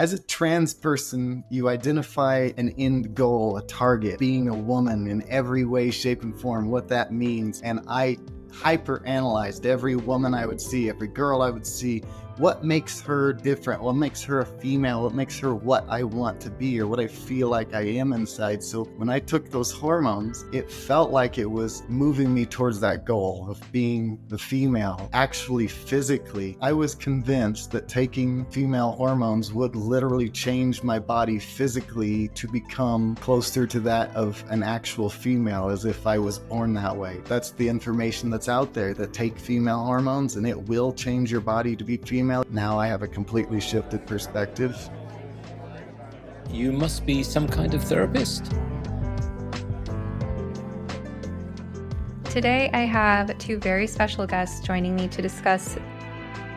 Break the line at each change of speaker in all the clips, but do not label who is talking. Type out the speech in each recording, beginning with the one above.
As a trans person, you identify an end goal, a target, being a woman in every way, shape, and form, what that means. And I hyper-analyzed every woman I would see, every girl I would see. What makes her different? What makes her a female? What makes her what I want to be or what I feel like I am inside? So when I took those hormones, it felt like it was moving me towards that goal of being the female. Actually, physically, I was convinced that taking female hormones would literally change my body physically to become closer to that of an actual female, as if I was born that way. That's the information that's out there, that take female hormones and it will change your body to be female. Now I have a completely shifted perspective.
You must be some kind of therapist.
Today I have two very special guests joining me to discuss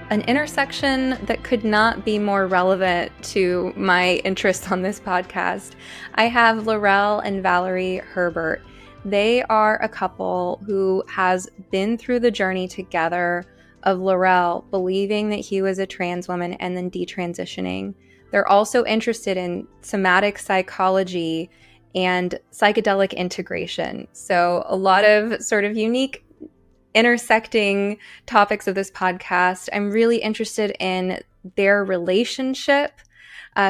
an intersection that could not be more relevant to my interest on this podcast. I have LaRell and Valerie Herbert. They are a couple who has been through the journey together of LaRell believing that he was a trans woman and then detransitioning. They're also interested in somatic psychology and psychedelic integration. So a lot of sort of unique intersecting topics of this podcast. I'm really interested in their relationship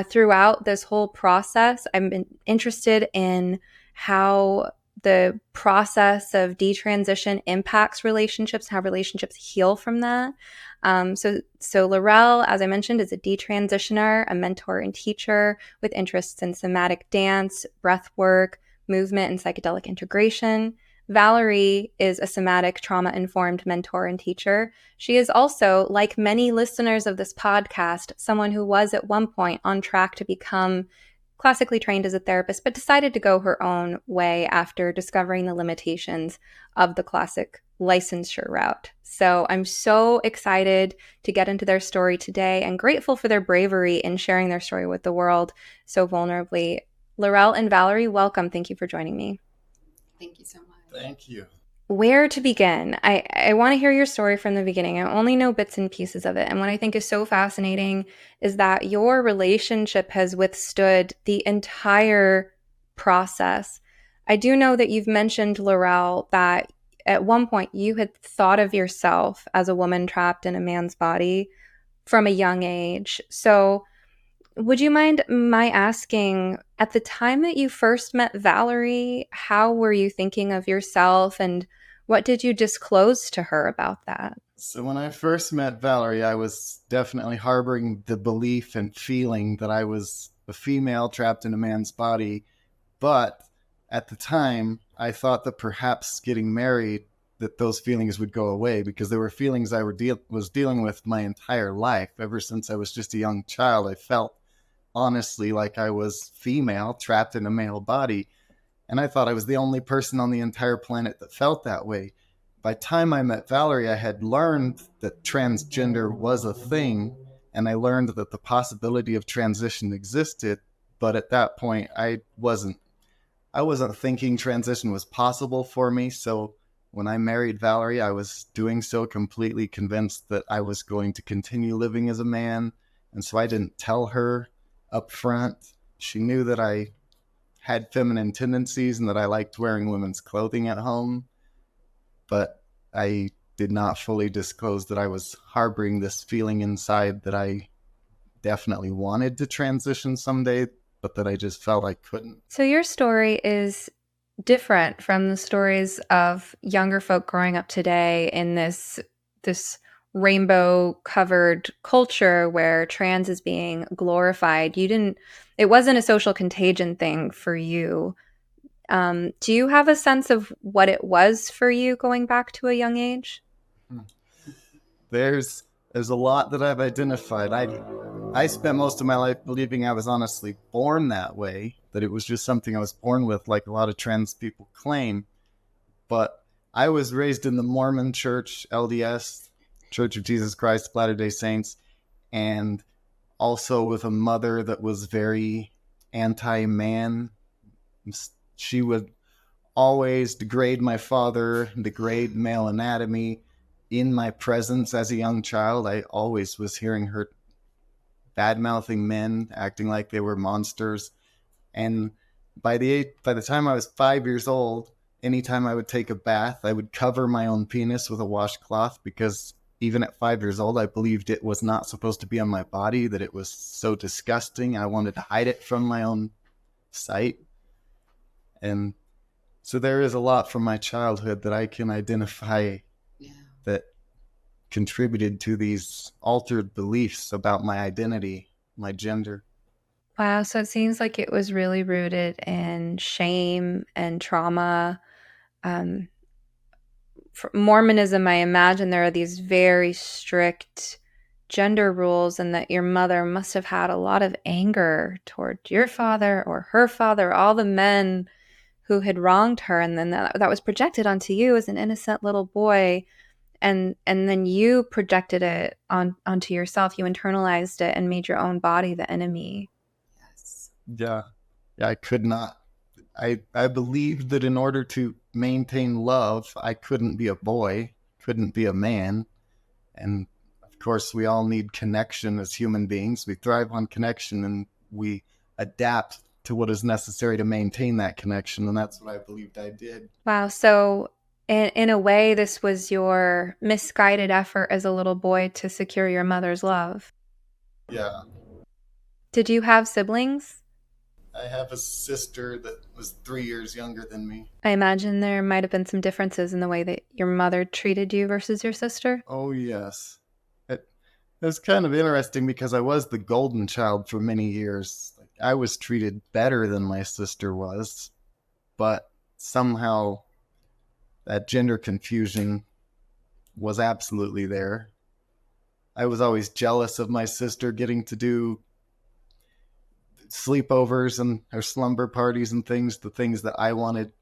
throughout this whole process. I've been interested in how the process of detransition impacts relationships, how relationships heal from that. So LaRell, as I mentioned, is a detransitioner, a mentor and teacher with interests in somatic dance, breath work, movement, and psychedelic integration. Valerie is a somatic trauma-informed mentor and teacher. She is also, like many listeners of this podcast, someone who was at one point on track to become classically trained as a therapist, but decided to go her own way after discovering the limitations of the classic licensure route. So I'm so excited to get into their story today and grateful for their bravery in sharing their story with the world so vulnerably. LaRell and Valerie, welcome. Thank you for joining me.
Thank you so much.
Thank you.
Where to begin? I want to hear your story from the beginning. I only know bits and pieces of it. And what I think is so fascinating is that your relationship has withstood the entire process. I do know that you've mentioned, LaRell, that at one point you had thought of yourself as a woman trapped in a man's body from a young age. So would you mind my asking, at the time that you first met Valerie, how were you thinking of yourself and what did you disclose to her about that?
So when I first met Valerie, I was definitely harboring the belief and feeling that I was a female trapped in a man's body. But at the time, I thought that perhaps getting married, that those feelings would go away, because there were feelings I was dealing with my entire life. Ever since I was just a young child, I felt honestly like I was female trapped in a male body. And I thought I was the only person on the entire planet that felt that way. By the time I met Valerie, I had learned that transgender was a thing, and I learned that the possibility of transition existed. But at that point, I wasn't thinking transition was possible for me. So when I married Valerie, I was doing so completely convinced that I was going to continue living as a man. And so I didn't tell her up front. She knew that I had feminine tendencies and that I liked wearing women's clothing at home, but I did not fully disclose that I was harboring this feeling inside that I definitely wanted to transition someday, but that I just felt I couldn't.
So your story is different from the stories of younger folk growing up today in this rainbow covered culture where trans is being glorified. It wasn't a social contagion thing for you. Do you have a sense of what it was for you going back to a young age?
There's a lot that I've identified. I spent most of my life believing I was honestly born that way, that it was just something I was born with, like a lot of trans people claim. But I was raised in the Mormon Church, LDS, Church of Jesus Christ of Latter-day Saints, and also with a mother that was very anti-man. She would always degrade my father, degrade male anatomy in my presence as a young child. I always was hearing her bad mouthing men, acting like they were monsters. And by the time I was 5 years old, anytime I would take a bath, I would cover my own penis with a washcloth because even at 5 years old, I believed it was not supposed to be on my body, that it was so disgusting. I wanted to hide it from my own sight. And so there is a lot from my childhood that I can identify that contributed to these altered beliefs about my identity, my gender.
Wow, so it seems like it was really rooted in shame and trauma. Um, for Mormonism, I imagine there are these very strict gender rules, and that your mother must have had a lot of anger toward your father or her father, all the men who had wronged her, and then that was projected onto you as an innocent little boy, and then you projected it onto yourself. You internalized it and made your own body the enemy.
Yes.
Yeah. Yeah, I could not. I believed that in order to maintain love, I couldn't be a boy, couldn't be a man. And of course, we all need connection as human beings. We thrive on connection and we adapt to what is necessary to maintain that connection. And that's what I believed I did.
Wow. So in a way, this was your misguided effort as a little boy to secure your mother's love.
Yeah.
Did you have siblings?
I have a sister that was 3 years younger than me.
I imagine there might have been some differences in the way that your mother treated you versus your sister.
Oh, yes. It was kind of interesting because I was the golden child for many years. Like, I was treated better than my sister was, but somehow that gender confusion was absolutely there. I was always jealous of my sister getting to do sleepovers and her slumber parties and things, the things that I wanted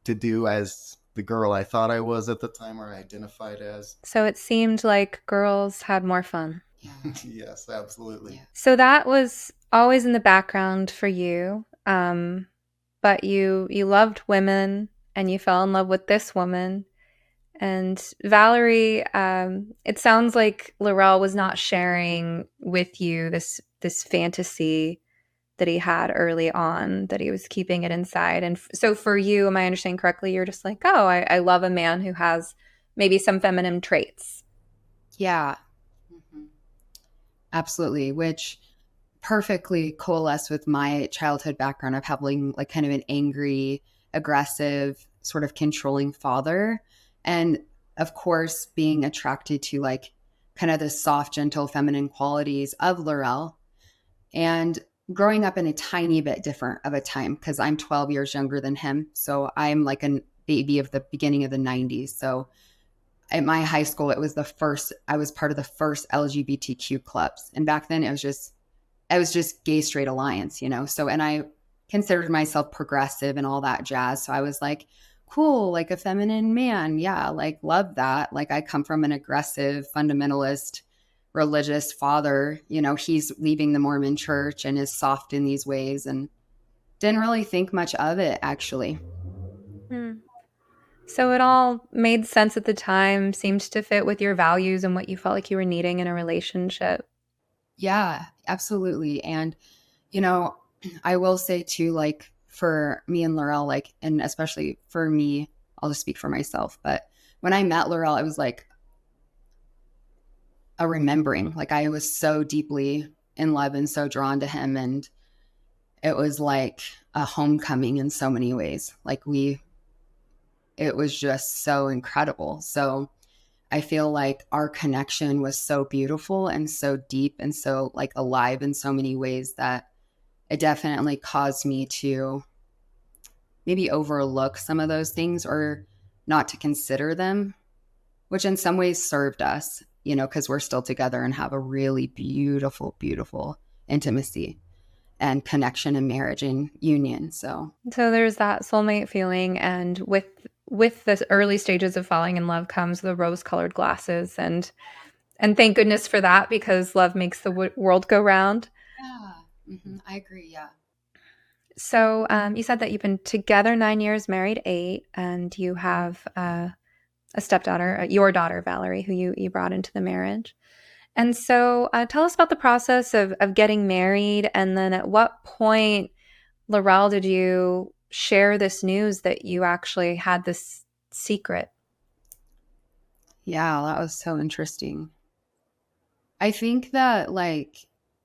to do as the girl I thought I was at the time or identified as.
So it seemed like girls had more fun.
Yeah.
Yes, absolutely.
Yeah.
So that was always in the background for you. But you loved women and you fell in love with this woman. And Valerie, it sounds like LaRell was not sharing with you this fantasy that he had early on, that he was keeping it inside. And so for you, am I understanding correctly? You're just like, oh, I love a man who has maybe some feminine traits.
Yeah. Mm-hmm. Absolutely. Which perfectly coalesce with my childhood background of having like kind of an angry, aggressive, sort of controlling father. And of course, being attracted to like kind of the soft, gentle, feminine qualities of LaRell. And growing up in a tiny bit different of a time because I'm 12 years younger than him. So I'm like a baby of the beginning of the 90s. So at my high school, I was part of the first LGBTQ clubs. And back then it was just gay straight alliance, you know? So, and I considered myself progressive and all that jazz. So I was like, cool, like a feminine man. Yeah. Like love that. Like I come from an aggressive fundamentalist religious father, you know, he's leaving the Mormon church and is soft in these ways and didn't really think much of it actually.
So it all made sense at the time, seemed to fit with your values and what you felt like you were needing in a relationship.
Yeah, absolutely. And, you know, I will say too, like for me and LaRell, like, and especially for me, I'll just speak for myself, but when I met LaRell, it was like a remembering, like I was so deeply in love and so drawn to him. And it was like a homecoming in so many ways. Like it was just so incredible. So I feel like our connection was so beautiful and so deep and so like alive in so many ways that it definitely caused me to maybe overlook some of those things or not to consider them, which in some ways served us, you know, because we're still together and have a really beautiful, beautiful intimacy and connection and marriage and union. So
there's that soulmate feeling, and with the early stages of falling in love comes the rose-colored glasses, and thank goodness for that, because love makes the world go round.
yeah, I agree. Yeah.
So you said that you've been together 9 years, married 8, and you have a stepdaughter, your daughter Valerie, who you brought into the marriage. And so tell us about the process of getting married. And then at what point, LaRell, did you share this news that you actually had this secret?
Yeah, that was so interesting. I think that like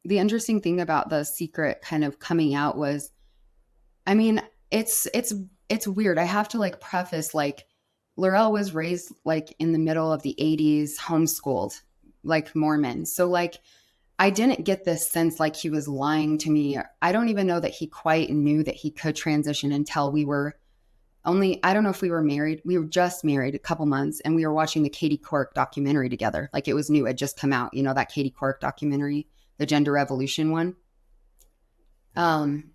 the interesting thing about the secret kind of coming out was, I mean, it's weird. I have to like preface like LaRell was raised like in the middle of the 80s, homeschooled, like Mormon. So like I didn't get this sense like he was lying to me. I don't even know that he quite knew that he could transition until we were only, I don't know if we were married. We were just married a couple months and we were watching the Katie Couric documentary together. Like it was new, it had just come out, you know, that Katie Couric documentary, the Gender Revolution one. Um,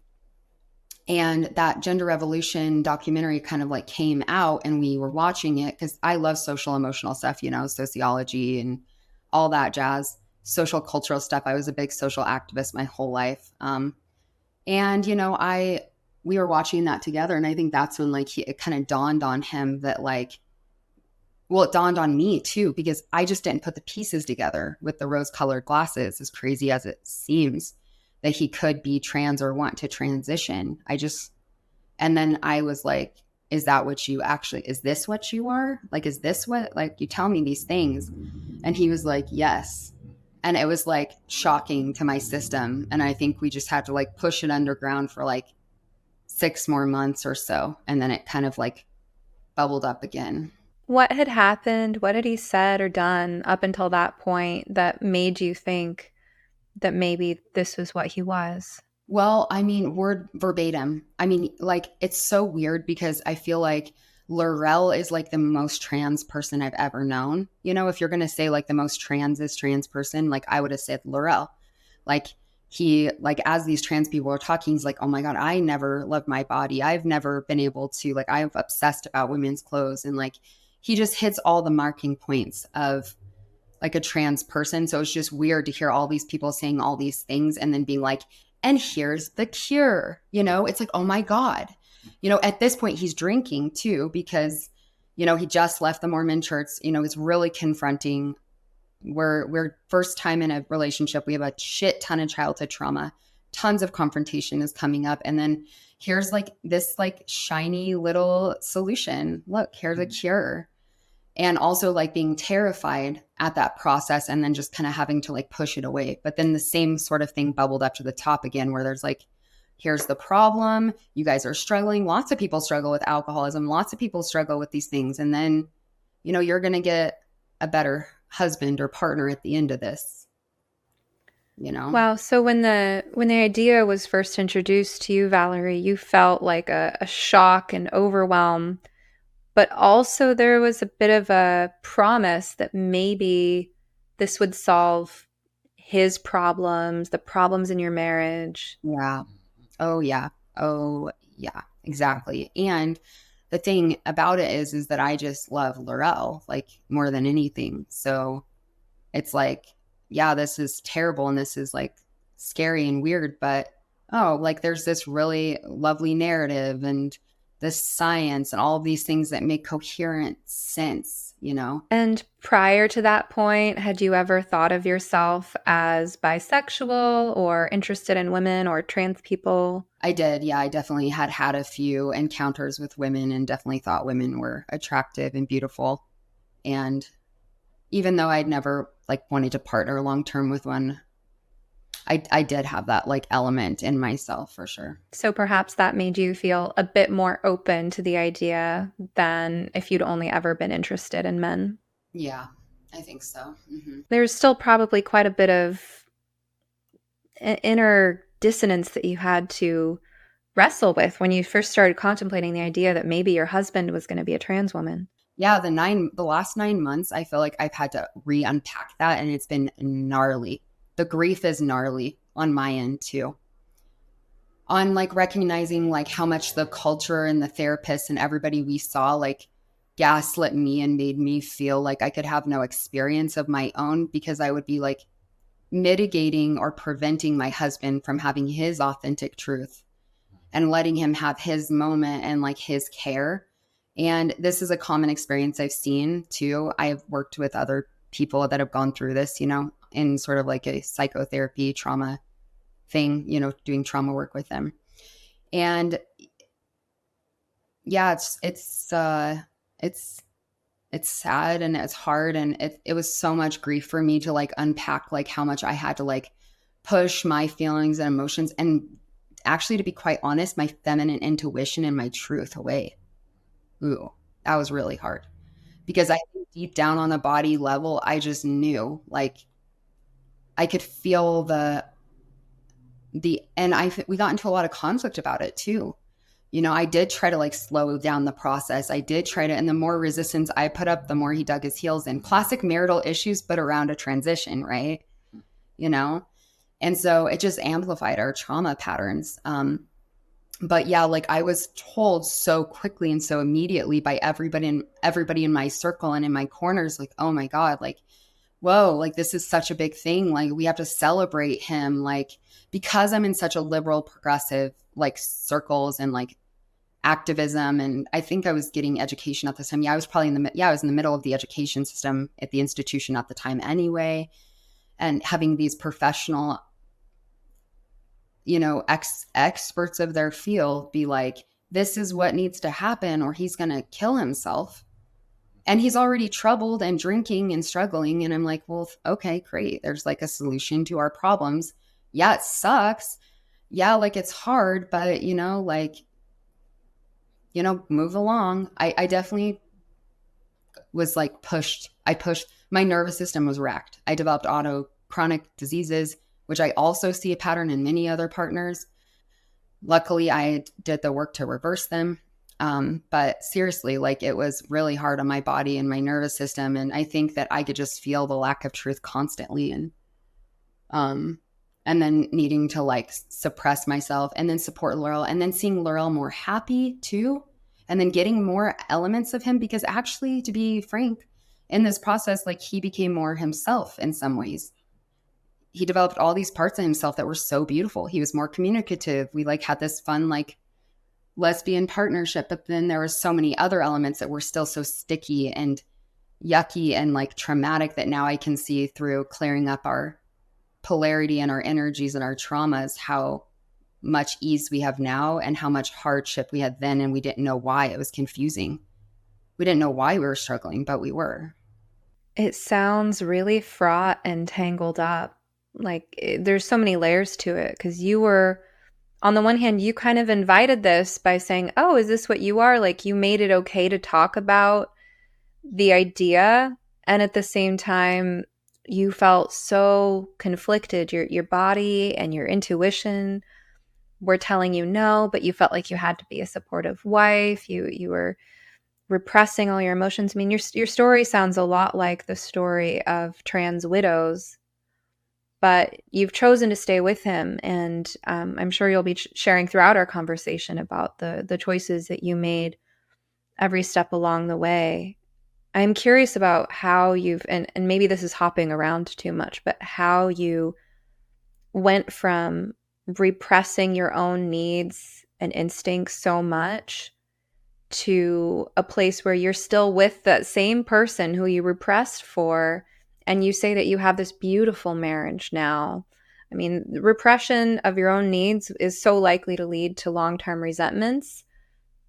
and that Gender Revolution documentary kind of like came out and we were watching it because I love social emotional stuff, you know, sociology and all that jazz, social cultural stuff. I was a big social activist my whole life. And, you know, we were watching that together. And I think that's when like it kind of dawned on him that like, well, it dawned on me too, because I just didn't put the pieces together with the rose colored glasses, as crazy as it seems, that he could be trans or want to transition. And then I was like, is this what you are? Like, is this what, like, you tell me these things? And he was like, yes. And it was like shocking to my system. And I think we just had to like push it underground for like 6 more months or so. And then it kind of like bubbled up again.
What had happened? What had he said or done up until that point that made you think that maybe this was what he was?
Well, I mean, word verbatim. I mean, like, it's so weird because I feel like LaRell is like the most trans person I've ever known. You know, if you're going to say like the most trans person, like I would have said LaRell. Like, he, like, as these trans people are talking, he's like, oh my God, I never loved my body. I've never been able to, like, I'm obsessed about women's clothes. And like, he just hits all the marking points of like a trans person. So it's just weird to hear all these people saying all these things and then being like, and here's the cure. You know, it's like, oh my God. You know, at this point, he's drinking too, because, you know, he just left the Mormon church. You know, it's really confronting. We're first time in a relationship. We have a shit ton of childhood trauma. Tons of confrontation is coming up. And then here's like this like shiny little solution. Look, here's a cure. And also like being terrified at that process and then just kind of having to like push it away. But then the same sort of thing bubbled up to the top again, where there's like, here's the problem. You guys are struggling. Lots of people struggle with alcoholism. Lots of people struggle with these things. And then, you know, you're going to get a better husband or partner at the end of this, you know?
Wow. So when the idea was first introduced to you, Valerie, you felt like a shock and overwhelm, but also there was a bit of a promise that maybe this would solve his problems, the problems in your marriage.
Yeah. Oh, yeah. Oh, yeah. Exactly. And the thing about it is that I just love LaRell like more than anything. So it's like, yeah, this is terrible and this is like scary and weird, but oh, like there's this really lovely narrative and this science and all of these things that make coherent sense, you know?
And prior to that point, had you ever thought of yourself as bisexual or interested in women or trans people?
I did. Yeah, I definitely had a few encounters with women and definitely thought women were attractive and beautiful. And even though I'd never like wanted to partner long term with one, I did have that like element in myself for sure.
So perhaps that made you feel a bit more open to the idea than if you'd only ever been interested in men.
Yeah, I think so. Mm-hmm.
There's still probably quite a bit of inner dissonance that you had to wrestle with when you first started contemplating the idea that maybe your husband was going to be a trans woman.
Yeah, the last 9 months, I feel like I've had to re-unpack that and it's been gnarly. The grief is gnarly on my end too. On like recognizing like how much the culture and the therapists and everybody we saw like gaslit me and made me feel like I could have no experience of my own because I would be like mitigating or preventing my husband from having his authentic truth and letting him have his moment and like his care. And this is a common experience I've seen too. I've worked with other people that have gone through this, you know, in sort of like a psychotherapy trauma thing, you know, doing trauma work with them. And yeah, it's sad and it's hard. And it was so much grief for me to like unpack like how much I had to like push my feelings and emotions, and actually, to be quite honest, my feminine intuition and my truth away. Ooh, that was really hard, because I think deep down on the body level, I just knew, like, I could feel we got into a lot of conflict about it too. You know, I did try to like slow down the process. I did try to, and the more resistance I put up, the more he dug his heels in. Classic marital issues, but around a transition, right? You know? And so it just amplified our trauma patterns. But yeah, like I was told so quickly and so immediately by everybody in my circle and in my corners, like, oh my God, like, whoa, like this is such a big thing. Like we have to celebrate him. Like, because I'm in such a liberal, progressive, like circles and like activism. And I think I was getting education at the time. Yeah, I was probably I was in the middle of the education system at the institution at the time anyway. And having these professional, you know, experts of their field be like, this is what needs to happen or he's going to kill himself. And he's already troubled and drinking and struggling. And I'm like, well, okay, great. There's like a solution to our problems. Yeah, it sucks. Yeah, like it's hard, but you know, like, you know, move along. I definitely was like pushed. My nervous system was wrecked. I developed chronic diseases, which I also see a pattern in many other partners. Luckily, I did the work to reverse them. But seriously, like it was really hard on my body and my nervous system. And I think that I could just feel the lack of truth constantly. And then needing to like suppress myself and then support LaRell, and then seeing LaRell more happy too. And then getting more elements of him, because actually, to be frank, in this process, like he became more himself in some ways. He developed all these parts of himself that were so beautiful. He was more communicative. We like had this fun, like lesbian partnership, but then there were so many other elements that were still so sticky and yucky and like traumatic that now I can see through clearing up our polarity and our energies and our traumas, how much ease we have now and how much hardship we had then. And we didn't know why. It was confusing. We didn't know why we were struggling, but we were.
It sounds really fraught and tangled up. Like there's so many layers to it, because you were, on the one hand, you kind of invited this by saying, oh, is this what you are? Like you made it okay to talk about the idea. And at the same time, you felt so conflicted. Your body and your intuition were telling you no, but you felt like you had to be a supportive wife. You were repressing all your emotions. I mean, your story sounds a lot like the story of trans widows, but you've chosen to stay with him. And I'm sure you'll be sharing throughout our conversation about the choices that you made every step along the way. I'm curious about how you've, and maybe this is hopping around too much, but how you went from repressing your own needs and instincts so much to a place where you're still with that same person who you repressed for, and you say that you have this beautiful marriage now. I mean, the repression of your own needs is so likely to lead to long-term resentments.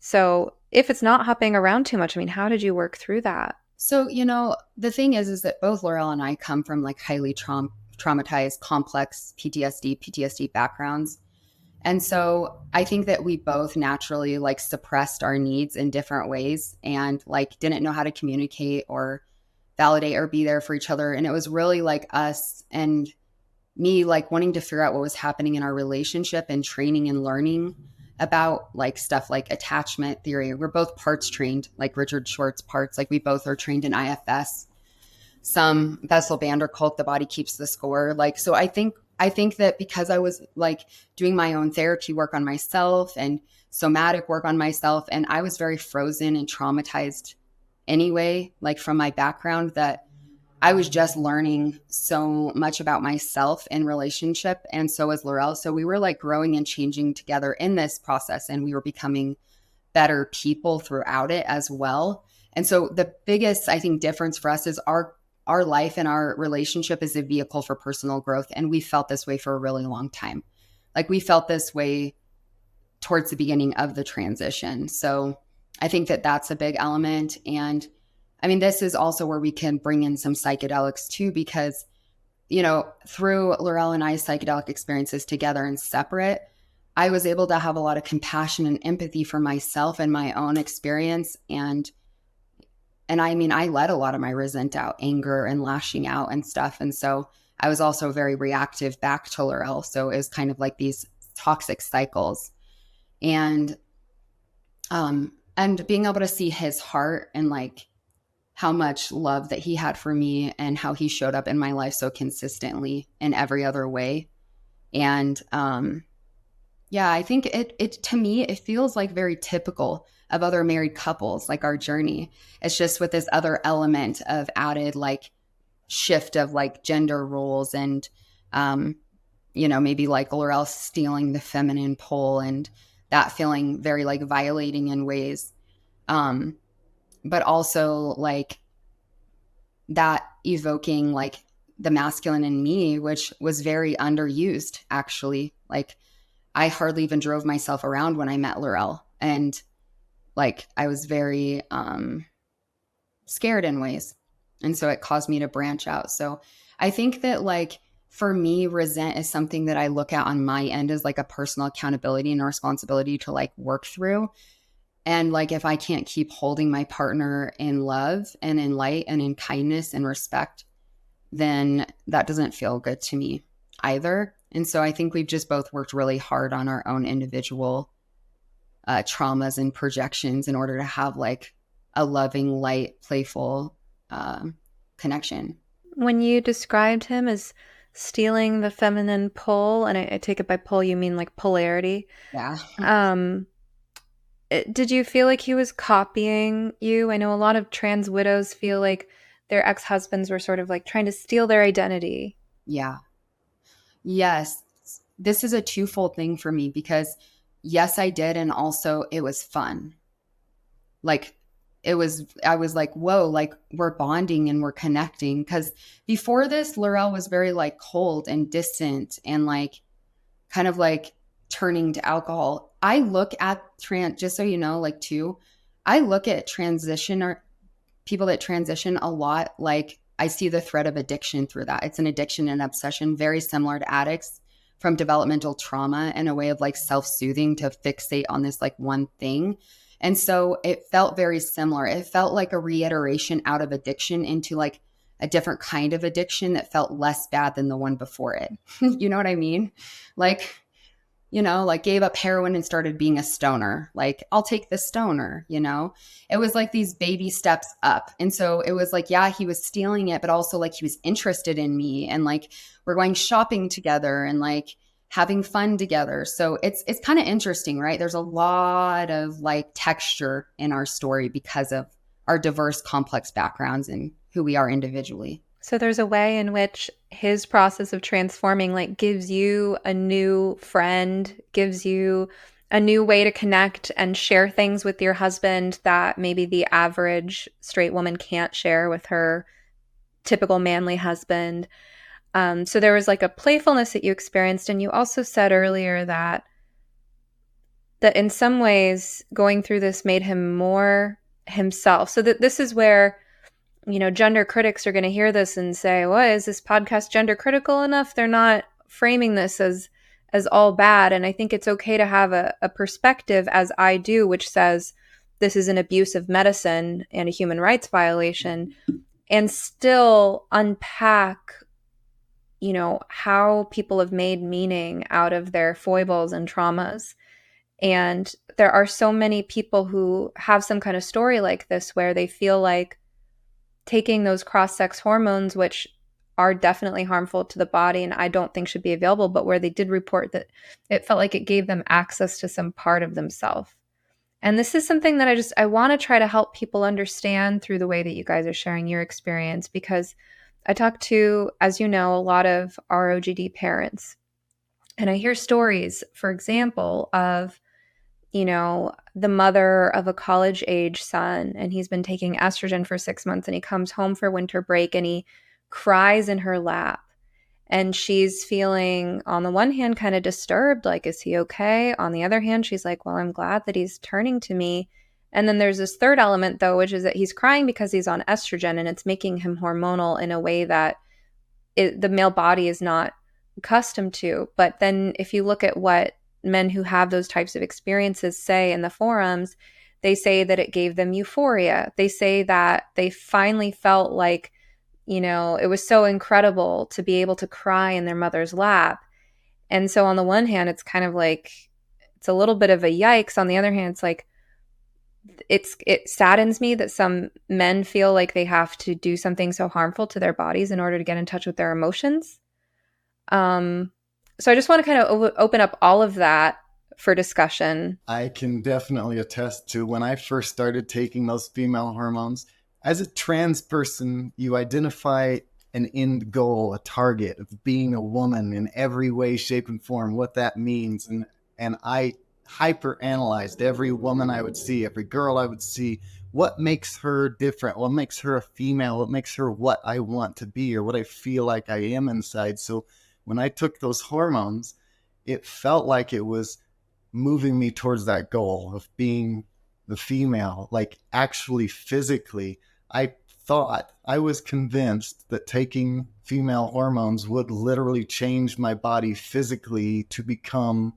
So if it's not hopping around too much, I mean, how did you work through that?
So, you know, the thing is that both LaRell and I come from like highly traumatized, complex PTSD backgrounds. And so I think that we both naturally like suppressed our needs in different ways and like didn't know how to communicate or validate or be there for each other. And it was really like us and me like wanting to figure out what was happening in our relationship and training and learning about like stuff like attachment theory. We're both parts trained, like Richard Schwartz parts. Like we both are trained in IFS. Some Bessel van der Kolk, the body keeps the score. Like, so I think that because I was like doing my own therapy work on myself and somatic work on myself, and I was very frozen and traumatized anyway, like from my background, that I was just learning so much about myself in relationship. And so was LaRell. So we were like growing and changing together in this process, and we were becoming better people throughout it as well. And so the biggest, I think, difference for us is our our life and our relationship is a vehicle for personal growth. And we felt this way for a really long time. Like we felt this way towards the beginning of the transition. So I think that that's a big element. And I mean, this is also where we can bring in some psychedelics too, because, you know, through LaRell and I's psychedelic experiences together and separate, I was able to have a lot of compassion and empathy for myself and my own experience. And I mean, I let a lot of my resent out, anger and lashing out and stuff. And so I was also very reactive back to LaRell. So it was kind of like these toxic cycles. And being able to see his heart and like how much love that he had for me and how he showed up in my life so consistently in every other way. And yeah, I think it to me, it feels like very typical of other married couples, like our journey. It's just with this other element of added like shift of like gender roles and, you know, maybe like LaRell stealing the feminine pole and that feeling very like violating in ways. But also like that evoking like the masculine in me, which was very underused actually. Like I hardly even drove myself around when I met LaRell. And like I was very scared in ways. And so it caused me to branch out. So I think that like for me, resent is something that I look at on my end as like a personal accountability and a responsibility to like work through. And like if I can't keep holding my partner in love and in light and in kindness and respect, then that doesn't feel good to me either. And so I think we've just both worked really hard on our own individual traumas and projections in order to have like a loving, light, playful connection.
When you described him as stealing the feminine pull, and I take it by pull, you mean like polarity.
Yeah.
Did you feel like he was copying you? I know a lot of trans widows feel like their ex-husbands were sort of like trying to steal their identity.
Yeah. Yes. This is a twofold thing for me because yes, I did. And also it was fun. Like I was like, whoa, like we're bonding and we're connecting. Cause before this, LaRell was very like cold and distant and like kind of like turning to alcohol. I look at just so you know, like too, I look at transition or people that transition a lot. Like I see the thread of addiction through that. It's an addiction and obsession, very similar to addicts from developmental trauma and a way of like self-soothing to fixate on this like one thing. And so it felt very similar. It felt like a reiteration out of addiction into like a different kind of addiction that felt less bad than the one before it. You know what I mean? Like, you know, like gave up heroin and started being a stoner. Like, I'll take the stoner, you know? It was like these baby steps up. And so it was like, yeah, he was stealing it, but also like he was interested in me and like we're going shopping together and like having fun together. So it's kind of interesting, right? There's a lot of like texture in our story because of our diverse, complex backgrounds and who we are individually.
So there's a way in which his process of transforming like gives you a new friend, gives you a new way to connect and share things with your husband that maybe the average straight woman can't share with her typical manly husband. So there was like a playfulness that you experienced. And you also said earlier that in some ways going through this made him more himself. So that this is where, you know, gender critics are going to hear this and say, well, is this podcast gender critical enough? They're not framing this as all bad. And I think it's okay to have a perspective, as I do, which says this is an abuse of medicine and a human rights violation, and still unpack, you know, how people have made meaning out of their foibles and traumas. And there are so many people who have some kind of story like this where they feel like taking those cross-sex hormones, which are definitely harmful to the body and I don't think should be available, but where they did report that it felt like it gave them access to some part of themselves. And this is something that I want to try to help people understand through the way that you guys are sharing your experience, because I talk to, as you know, a lot of ROGD parents. And I hear stories, for example, of the mother of a college age son, and he's been taking estrogen for 6 months, and he comes home for winter break and he cries in her lap. And she's feeling, on the one hand, kind of disturbed, like, is he okay? On the other hand, she's like, well, I'm glad that he's turning to me. And then there's this third element, though, which is that he's crying because he's on estrogen, and it's making him hormonal in a way that the male body is not accustomed to. But then if you look at what men who have those types of experiences say in the forums, they say that it gave them euphoria. They say that they finally felt like, it was so incredible to be able to cry in their mother's lap. And so on the one hand, it's kind of like, it's a little bit of a yikes. On the other hand, it's like, it saddens me that some men feel like they have to do something so harmful to their bodies in order to get in touch with their emotions. So I just want to kind of open up all of that for discussion.
I can definitely attest to when I first started taking those female hormones. As a trans person, you identify an end goal, a target of being a woman in every way, shape, and form, what that means. And I hyper analyzed every woman I would see, every girl I would see, what makes her different, what makes her a female, what makes her what I want to be or what I feel like I am inside. So when I took those hormones, it felt like it was moving me towards that goal of being the female, like actually physically. I was convinced that taking female hormones would literally change my body physically to become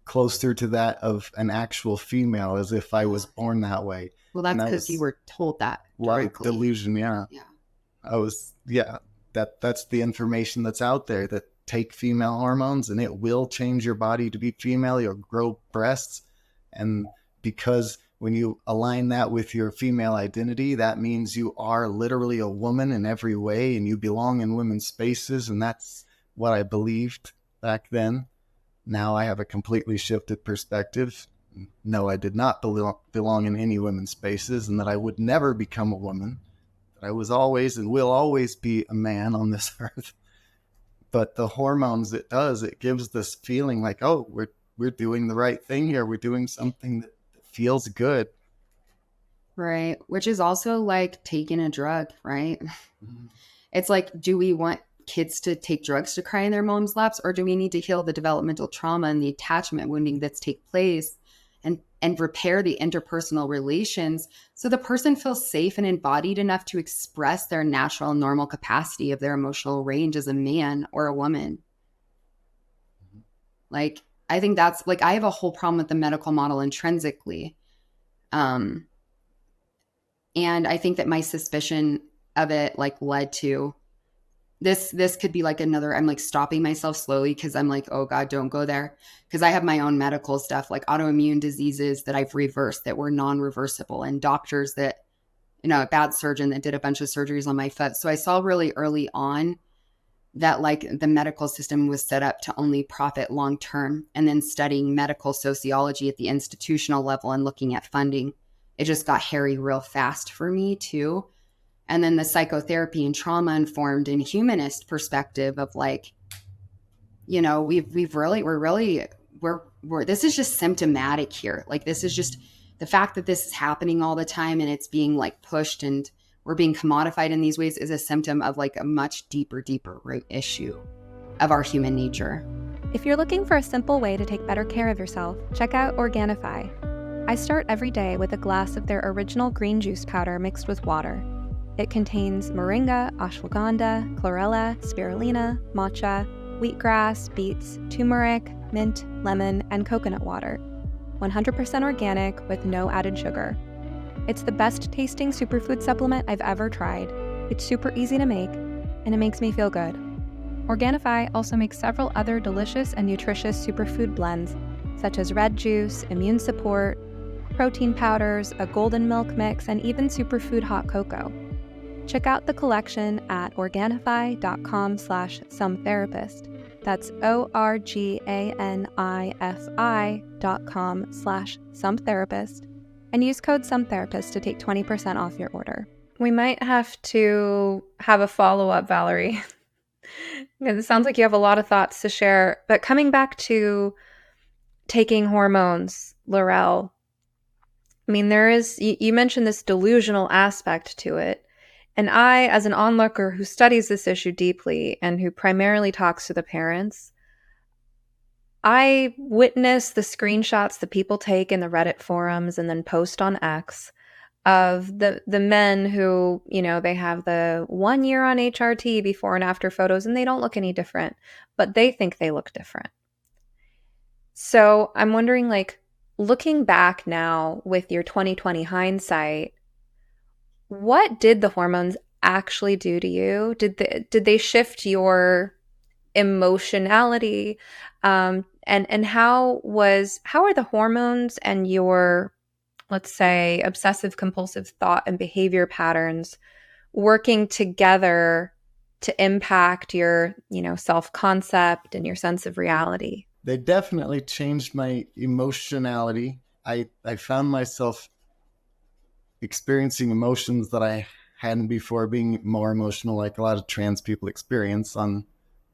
closer to that of an actual female, as if I was born that way.
Well, that's because you were told that.
A lot of delusion, yeah. That's the information that's out there, that take female hormones and it will change your body to be female. You'll grow breasts. And because when you align that with your female identity, that means you are literally a woman in every way and you belong in women's spaces. And that's what I believed back then. Now I have a completely shifted perspective. No, I did not belong in any women's spaces, and that I would never become a woman. That I was always and will always be a man on this earth. But the hormones, it gives this feeling like, oh, we're doing the right thing here. We're doing something that feels good.
Right. Which is also like taking a drug, right? Mm-hmm. It's like, do we want kids to take drugs to cry in their mom's laps, or do we need to heal the developmental trauma and the attachment wounding that's take place and repair the interpersonal relations so the person feels safe and embodied enough to express their natural normal capacity of their emotional range as a man or a woman? Like, I think that's like, I have a whole problem with the medical model intrinsically. And I think that my suspicion of it like led to this could be like another, I'm like stopping myself slowly because I'm like, oh God, don't go there. Because I have my own medical stuff, like autoimmune diseases that I've reversed that were non-reversible, and doctors that, a bad surgeon that did a bunch of surgeries on my foot. So I saw really early on that like the medical system was set up to only profit long-term, and then studying medical sociology at the institutional level and looking at funding, it just got hairy real fast for me too. And then the psychotherapy and trauma informed and humanist perspective of like, we're this is just symptomatic here. Like, this is just the fact that this is happening all the time and it's being like pushed and we're being commodified in these ways is a symptom of like a much deeper root issue of our human nature.
If you're looking for a simple way to take better care of yourself, check out Organifi. I start every day with a glass of their original green juice powder mixed with water. It contains moringa, ashwagandha, chlorella, spirulina, matcha, wheatgrass, beets, turmeric, mint, lemon, and coconut water. 100% organic with no added sugar. It's the best tasting superfood supplement I've ever tried. It's super easy to make, and it makes me feel good. Organifi also makes several other delicious and nutritious superfood blends, such as red juice, immune support, protein powders, a golden milk mix, and even superfood hot cocoa. Check out the collection at Organifi.com/sometherapist. That's Organifi.com/sometherapist. And use code sometherapist to take 20% off your order. We might have to have a follow-up, Valerie. It sounds like you have a lot of thoughts to share. But coming back to taking hormones, LaRell, I mean, you mentioned this delusional aspect to it. And I, as an onlooker who studies this issue deeply and who primarily talks to the parents, I witness the screenshots that people take in the Reddit forums and then post on X of the men who, they have the 1 year on HRT before and after photos and they don't look any different, but they think they look different. So I'm wondering, like, looking back now with your 2020 hindsight, what did the hormones actually do to you? Did they shift your emotionality? And how are the hormones and your, let's say, obsessive compulsive thought and behavior patterns working together to impact your, self-concept and your sense of reality?
They definitely changed my emotionality. I found myself experiencing emotions that I hadn't before, being more emotional, like a lot of trans people experience on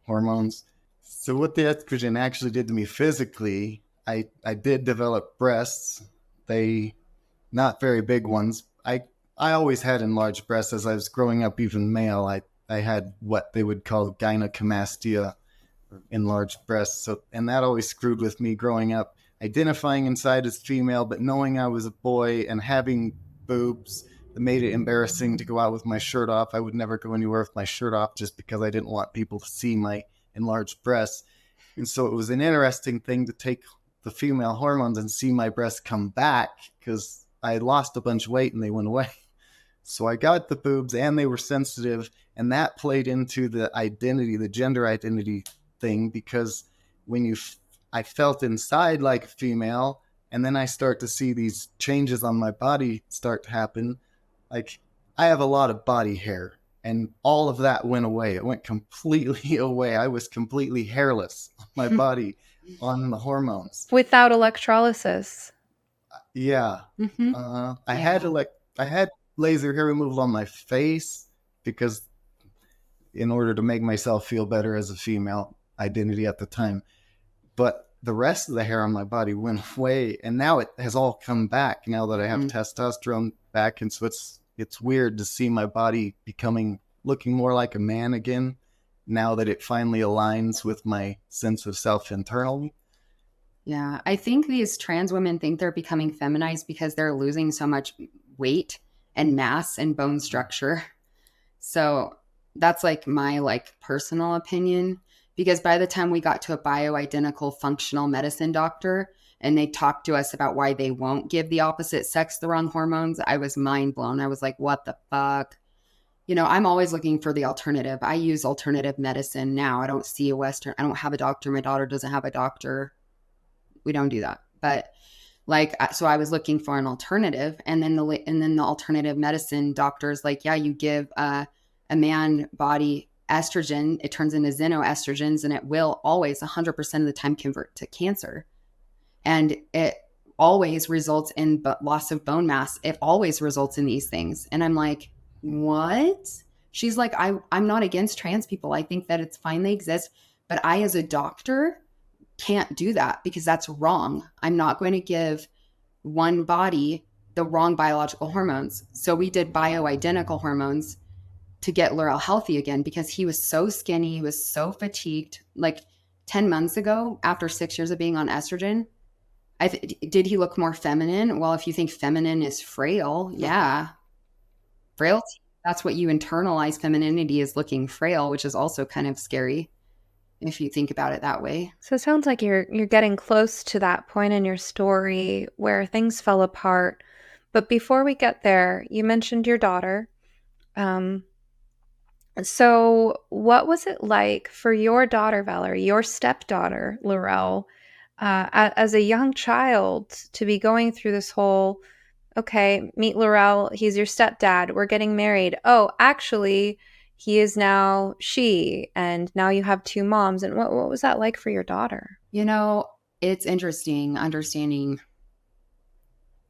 hormones. So what the estrogen actually did to me physically, I did develop breasts. They not very big ones. I always had enlarged breasts as I was growing up, even male. I had what they would call gynecomastia, enlarged breasts. So, and that always screwed with me growing up, identifying inside as female, but knowing I was a boy and having boobs that made it embarrassing to go out with my shirt off. I would never go anywhere with my shirt off just because I didn't want people to see my enlarged breasts. And so it was an interesting thing to take the female hormones and see my breasts come back because I lost a bunch of weight and they went away. So I got the boobs and they were sensitive, and that played into the identity, the gender identity thing, because I felt inside like a female, and then I start to see these changes on my body start to happen. Like, I have a lot of body hair, and all of that went away. It went completely away. I was completely hairless on my body on the hormones.
Without electrolysis.
Yeah.
Mm-hmm.
I had laser hair removal on my face because in order to make myself feel better as a female identity at the time. But the rest of the hair on my body went away, and now it has all come back now that I have testosterone back. And so it's weird to see my body looking more like a man again now that it finally aligns with my sense of self internally.
Yeah, I think these trans women think they're becoming feminized because they're losing so much weight and mass and bone structure. So that's like my personal opinion, because by the time we got to a bioidentical functional medicine doctor and they talked to us about why they won't give the opposite sex the wrong hormones, I was mind blown. I was like, what the fuck? I'm always looking for the alternative. I use alternative medicine now. I don't have a doctor. My daughter doesn't have a doctor. We don't do that. But so I was looking for an alternative, and then the alternative medicine doctors yeah, you give a man body estrogen, it turns into xenoestrogens, and it will always 100% of the time convert to cancer. And it always results in loss of bone mass. It always results in these things. And I'm like, what? She's like, I'm not against trans people. I think that it's fine they exist. But I, as a doctor, can't do that because that's wrong. I'm not going to give one body the wrong biological hormones. So we did bioidentical hormones to get LaRell healthy again because he was so skinny. He was so fatigued. 10 months ago, after 6 years of being on estrogen, did he look more feminine? Well, if you think feminine is frail, yeah. Frailty. That's what you internalize femininity is, looking frail, which is also kind of scary if you think about it that way.
So it sounds like you're getting close to that point in your story where things fell apart. But before we get there, you mentioned your daughter. So what was it like for your daughter, Valerie, your stepdaughter, LaRell, as a young child to be going through this whole, okay, meet LaRell, he's your stepdad, we're getting married. Oh, actually, he is now she, and now you have two moms. And what was that like for your daughter?
It's interesting understanding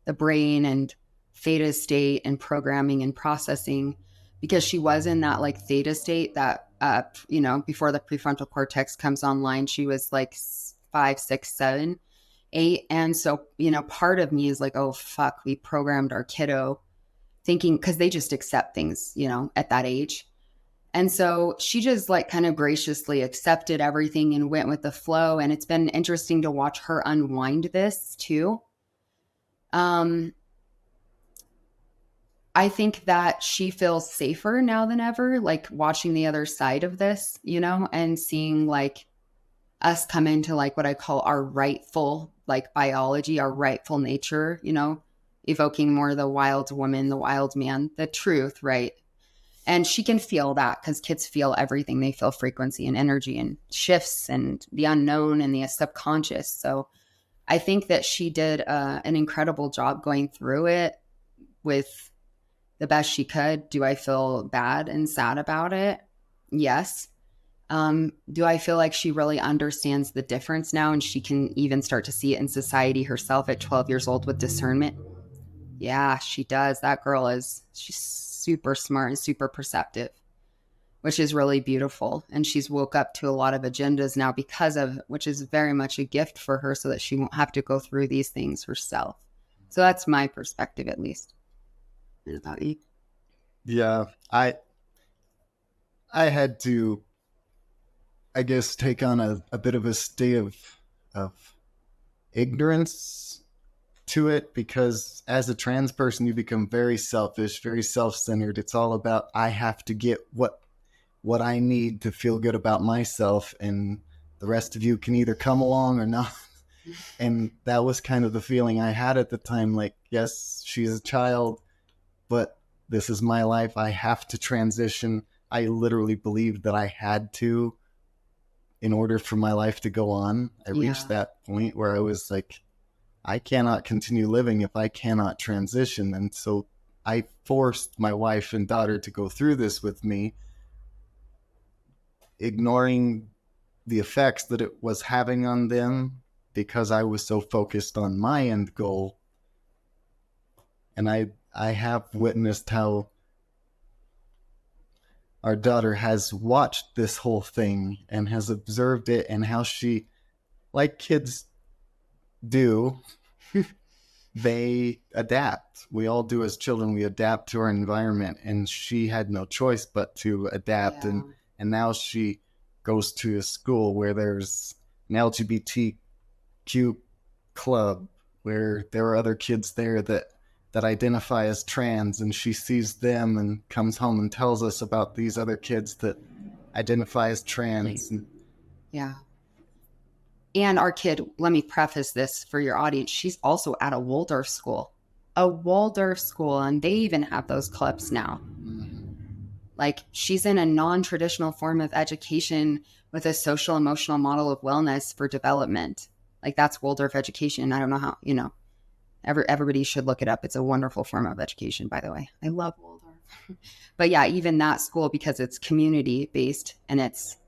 the brain and theta state and programming and processing, because she was in that theta state that, before the prefrontal cortex comes online. She was 5, 6, 7. 8. And so, part of me is like, oh, fuck, we programmed our kiddo thinking, because they just accept things, at that age. And so she just like kind of graciously accepted everything and went with the flow. And it's been interesting to watch her unwind this too. I think that she feels safer now than ever, like watching the other side of this, and seeing like us come into like what I call our rightful like biology, our rightful nature, evoking more the wild woman, the wild man, the truth, right? And she can feel that because kids feel everything. They feel frequency and energy and shifts and the unknown and the subconscious. So I think that she did an incredible job going through it with the best she could. Do I feel bad and sad about it? Yes. Do I feel like she really understands the difference now and she can even start to see it in society herself at 12 years old with discernment? Yeah, she does. That girl she's super smart and super perceptive, which is really beautiful. And she's woke up to a lot of agendas now which is very much a gift for her so that she won't have to go through these things herself. So that's my perspective, at least. What about you?
Yeah, I had to, I guess, take on a bit of a state of ignorance to it, because as a trans person you become very selfish, very self-centered. It's all about, I have to get what I need to feel good about myself, and the rest of you can either come along or not. And that was kind of the feeling I had at the time, like, yes, she's a child, but this is my life. I have to transition. I literally believed that I had to in order for my life to go on. I reached that point where I was like, I cannot continue living if I cannot transition. And so I forced my wife and daughter to go through this with me, ignoring the effects that it was having on them because I was so focused on my end goal. And I have witnessed how our daughter has watched this whole thing and has observed it, and how she, like kids do, they adapt. We all do as children. We adapt to our environment, and she had no choice but to adapt. And now she goes to a school where there's an LGBTQ club, where there are other kids there that identify as trans, and she sees them and comes home and tells us about these other kids that identify as trans.
Yeah. And our kid, let me preface this for your audience, she's also at a Waldorf school, and they even have those clubs now. Mm-hmm. Like, she's in a non-traditional form of education with a social emotional model of wellness for development. Like, that's Waldorf education. I don't know how, everybody should look it up. It's a wonderful form of education, by the way. I love Waldorf. But yeah, even that school, because it's community based and it's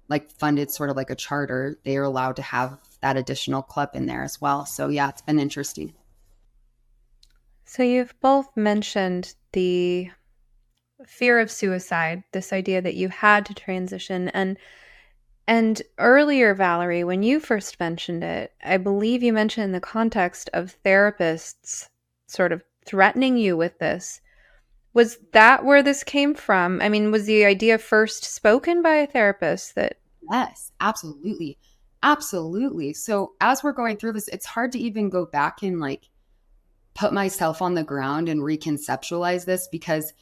like funded sort of like a charter, they are allowed to have that additional club in there as well. So yeah, it's been interesting.
So you've both mentioned the fear of suicide, this idea that you had to transition. And earlier, Valerie, when you first mentioned it, I believe you mentioned in the context of therapists sort of threatening you with this. Was that where this came from? I mean, was the idea first spoken by a therapist that...
Yes, absolutely. Absolutely. So as we're going through this, it's hard to even go back and like put myself on the ground and reconceptualize this, because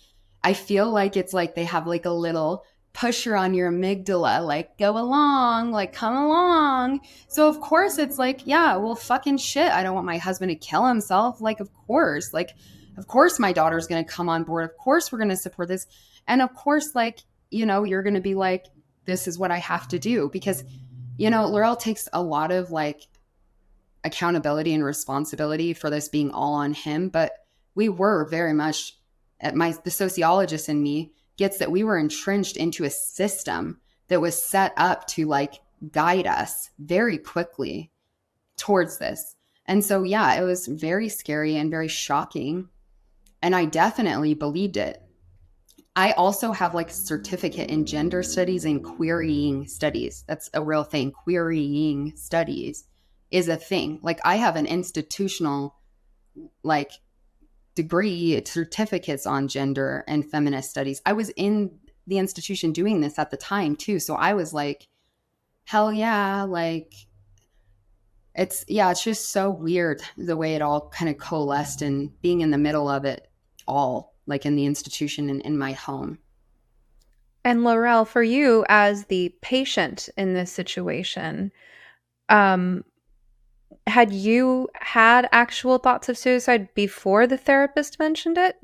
I feel like it's like they have like a little pusher on your amygdala, like, go along, like, come along. So of course it's like, yeah, well, fucking shit, I don't want my husband to kill himself. Like, of course my daughter's going to come on board. Of course we're going to support this. And of course, like, you're going to be like, this is what I have to do, because, LaRell takes a lot of like accountability and responsibility for this being all on him. But we were very much the sociologist in me gets that we were entrenched into a system that was set up to like guide us very quickly towards this. And so, yeah, it was very scary and very shocking. And I definitely believed it. I also have like a certificate in gender studies and querying studies. That's a real thing, querying studies. is a thing. Like I have an institutional like degree certificates on gender and feminist studies. I was in the institution doing this at the time too. So I was like, hell yeah, like it's just so weird the way it all kind of coalesced and being in the middle of it all, like in the institution and in my home.
And LaRell, for you as the patient in this situation, um, had you had actual thoughts of suicide before the therapist mentioned it?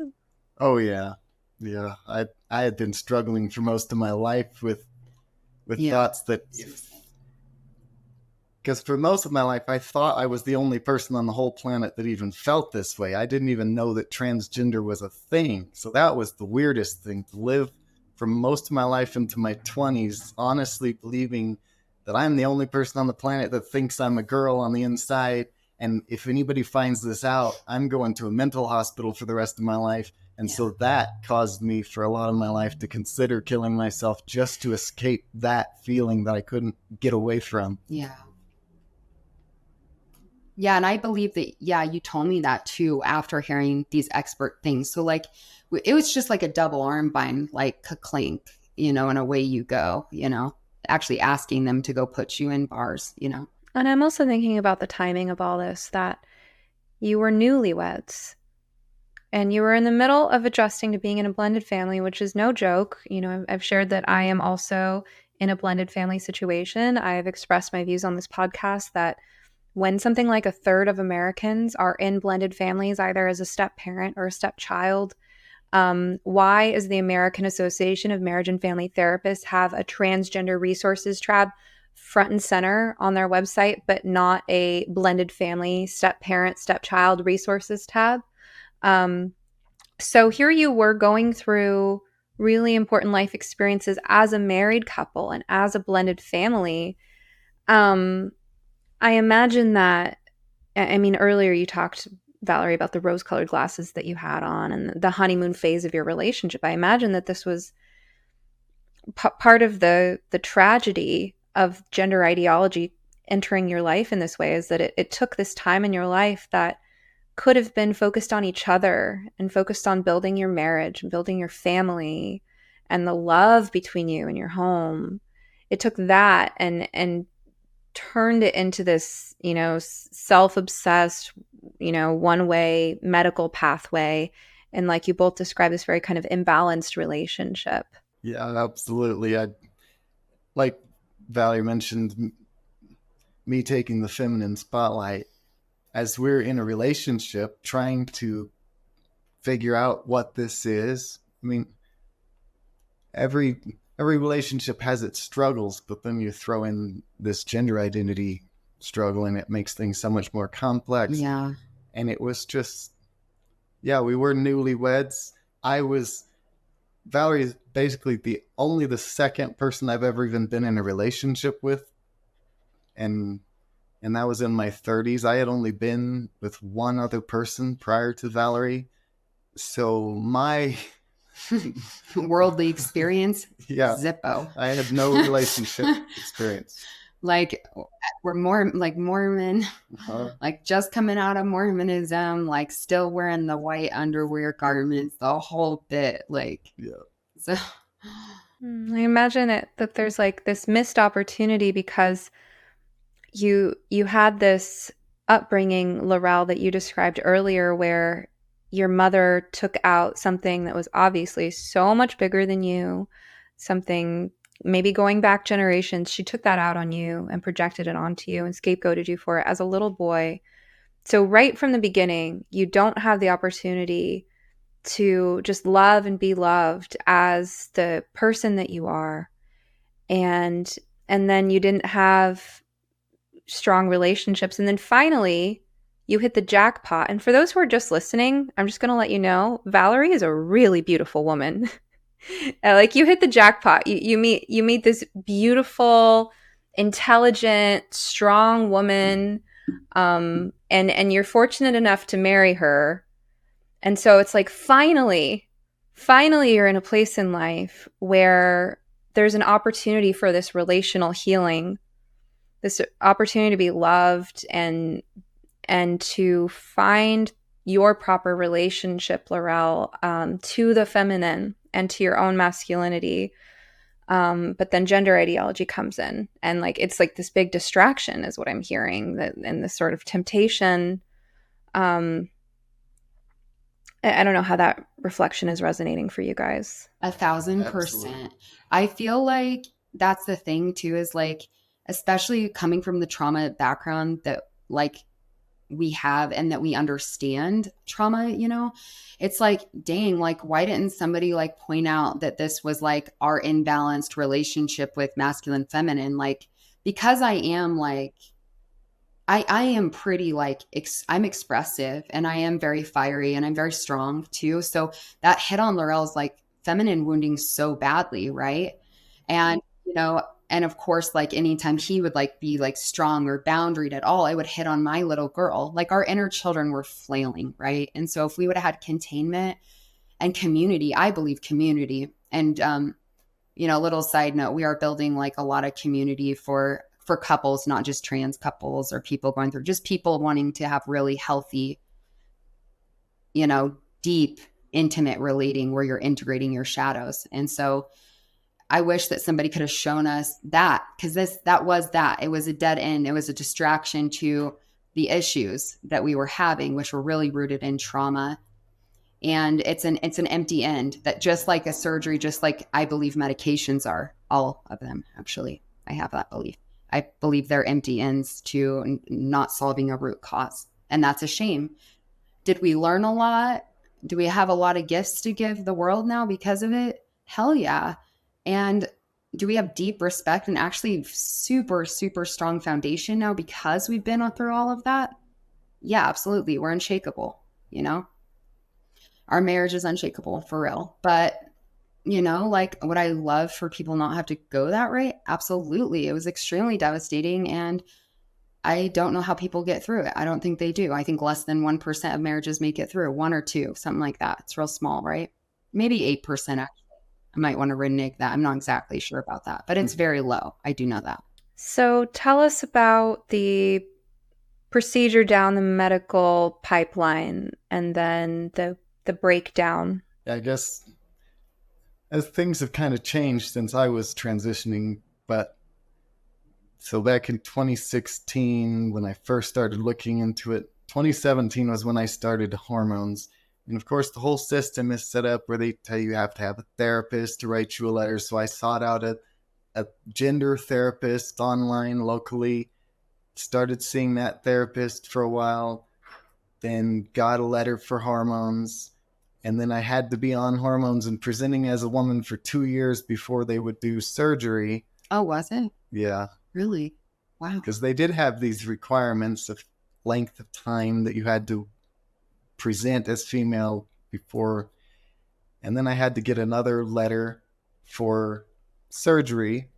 Oh yeah, yeah. I had been struggling for most of my life with thoughts that, because for most of my life I thought I was the only person on the whole planet that even felt this way. I didn't even know that transgender was a thing. So that was the weirdest thing, to live for most of my life into my 20s honestly believing that I'm the only person on the planet that thinks I'm a girl on the inside. And if anybody finds this out, I'm going to a mental hospital for the rest of my life. And so that caused me for a lot of my life to consider killing myself just to escape that feeling that I couldn't get away from.
Yeah. Yeah. And I believe that, you told me that too after hearing these expert things. So like, it was just like a double arm bind, like clink, and away you go, actually asking them to go put you in bars,
And I'm also thinking about the timing of all this, that you were newlyweds and you were in the middle of adjusting to being in a blended family, which is no joke. I've shared that I am also in a blended family situation. I've expressed my views on this podcast that when something like a third of Americans are in blended families, either as a step parent or a stepchild, why is the American Association of Marriage and Family Therapists have a transgender resources tab front and center on their website, but not a blended family, step parent, stepchild resources tab? So here you were going through really important life experiences as a married couple and as a blended family. I imagine that, earlier you talked, Valerie, about the rose-colored glasses that you had on and the honeymoon phase of your relationship. I imagine that this was part of the tragedy of gender ideology entering your life in this way, is that it took this time in your life that could have been focused on each other and focused on building your marriage and building your family and the love between you and your home. It took that and turned it into this, self-obsessed, one-way medical pathway. And like you both described, this very kind of imbalanced relationship.
Yeah, absolutely. I, like Valerie mentioned, me taking the feminine spotlight as we're in a relationship trying to figure out what this is. I mean, every relationship has its struggles, but then you throw in this gender identity struggle and it makes things so much more complex.
Yeah.
And it was just, we were newlyweds. Valerie is basically the second person I've ever even been in a relationship with. And that was in my 30s. I had only been with one other person prior to Valerie. So my
worldly experience,
yeah,
Zippo.
I had no relationship experience.
Like we're more like Mormon, like just coming out of Mormonism, like still wearing the white underwear garments, the whole bit. Like, so
I imagine that there's like this missed opportunity because you had this upbringing, LaRell, that you described earlier, where your mother took out something that was obviously so much bigger than you, something maybe going back generations. She took that out on you and projected it onto you and scapegoated you for it as a little boy. So right from the beginning, you don't have the opportunity to just love and be loved as the person that you are. And then you didn't have strong relationships. And then finally, you hit the jackpot. And for those who are just listening, I'm just going to let you know, Valerie is a really beautiful woman. Like, you hit the jackpot. You meet this beautiful, intelligent, strong woman, and you're fortunate enough to marry her. And so it's like finally you're in a place in life where there's an opportunity for this relational healing this opportunity to be loved and to find your proper relationship, LaRell, to the feminine and to your own masculinity. But then gender ideology comes in, and like it's like this big distraction is what I'm hearing, and this sort of temptation. I don't know how that reflection is resonating for you guys.
1,000%.
Absolutely.
I feel like that's the thing too, is like, especially coming from the trauma background that like we have and that we understand trauma, you know, it's like, dang, like, why didn't somebody like point out that this was like our imbalanced relationship with masculine, feminine? Like, because I am like, I am pretty like, I'm expressive and I am very fiery and I'm very strong too. So that hit on LaRell's like feminine wounding so badly, right? And, you know, and of course, like anytime he would like be like strong or boundaried at all, I would hit on my little girl. Like our inner children were flailing, right? And so if we would have had containment and community, I believe community. And you know, little side note, we are building like a lot of community for couples, not just trans couples or people going through, just people wanting to have really healthy, you know, deep, intimate relating where you're integrating your shadows. And so I wish that somebody could have shown us that, because that was it was a dead end. It was a distraction to the issues that we were having, which were really rooted in trauma. And it's an empty end, that just like a surgery, just like I believe medications are, all of them, actually, I have that belief. I believe they're empty ends to not solving a root cause. And that's a shame. Did we learn a lot? Do we have a lot of gifts to give the world now because of it? Hell yeah. And do we have deep respect and actually super, super strong foundation now because we've been through all of that? Yeah, absolutely. We're unshakable, you know? Our marriage is unshakable, for real. But, you know, like, would I love for people not have to go that way? Absolutely. It was extremely devastating. And I don't know how people get through it. I don't think they do. I think less than 1% of marriages make it through, 1 or 2, something like that. It's real small, right? Maybe 8%, actually. I might want to renege that. I'm not exactly sure about that, but it's very low. I do know that.
So tell us about the procedure down the medical pipeline and then the breakdown.
I guess as things have kind of changed since I was transitioning, but so back in 2016, when I first started looking into it, 2017 was when I started hormones. And of course, the whole system is set up where they tell you have to have a therapist to write you a letter. So I sought out a gender therapist online locally, started seeing that therapist for a while, then got a letter for hormones. And then I had to be on hormones and presenting as a woman for 2 years before they would do surgery.
Oh, was it?
Yeah.
Really? Wow.
Because they did have these requirements of length of time that you had to present as female before. And then I had to get another letter for surgery.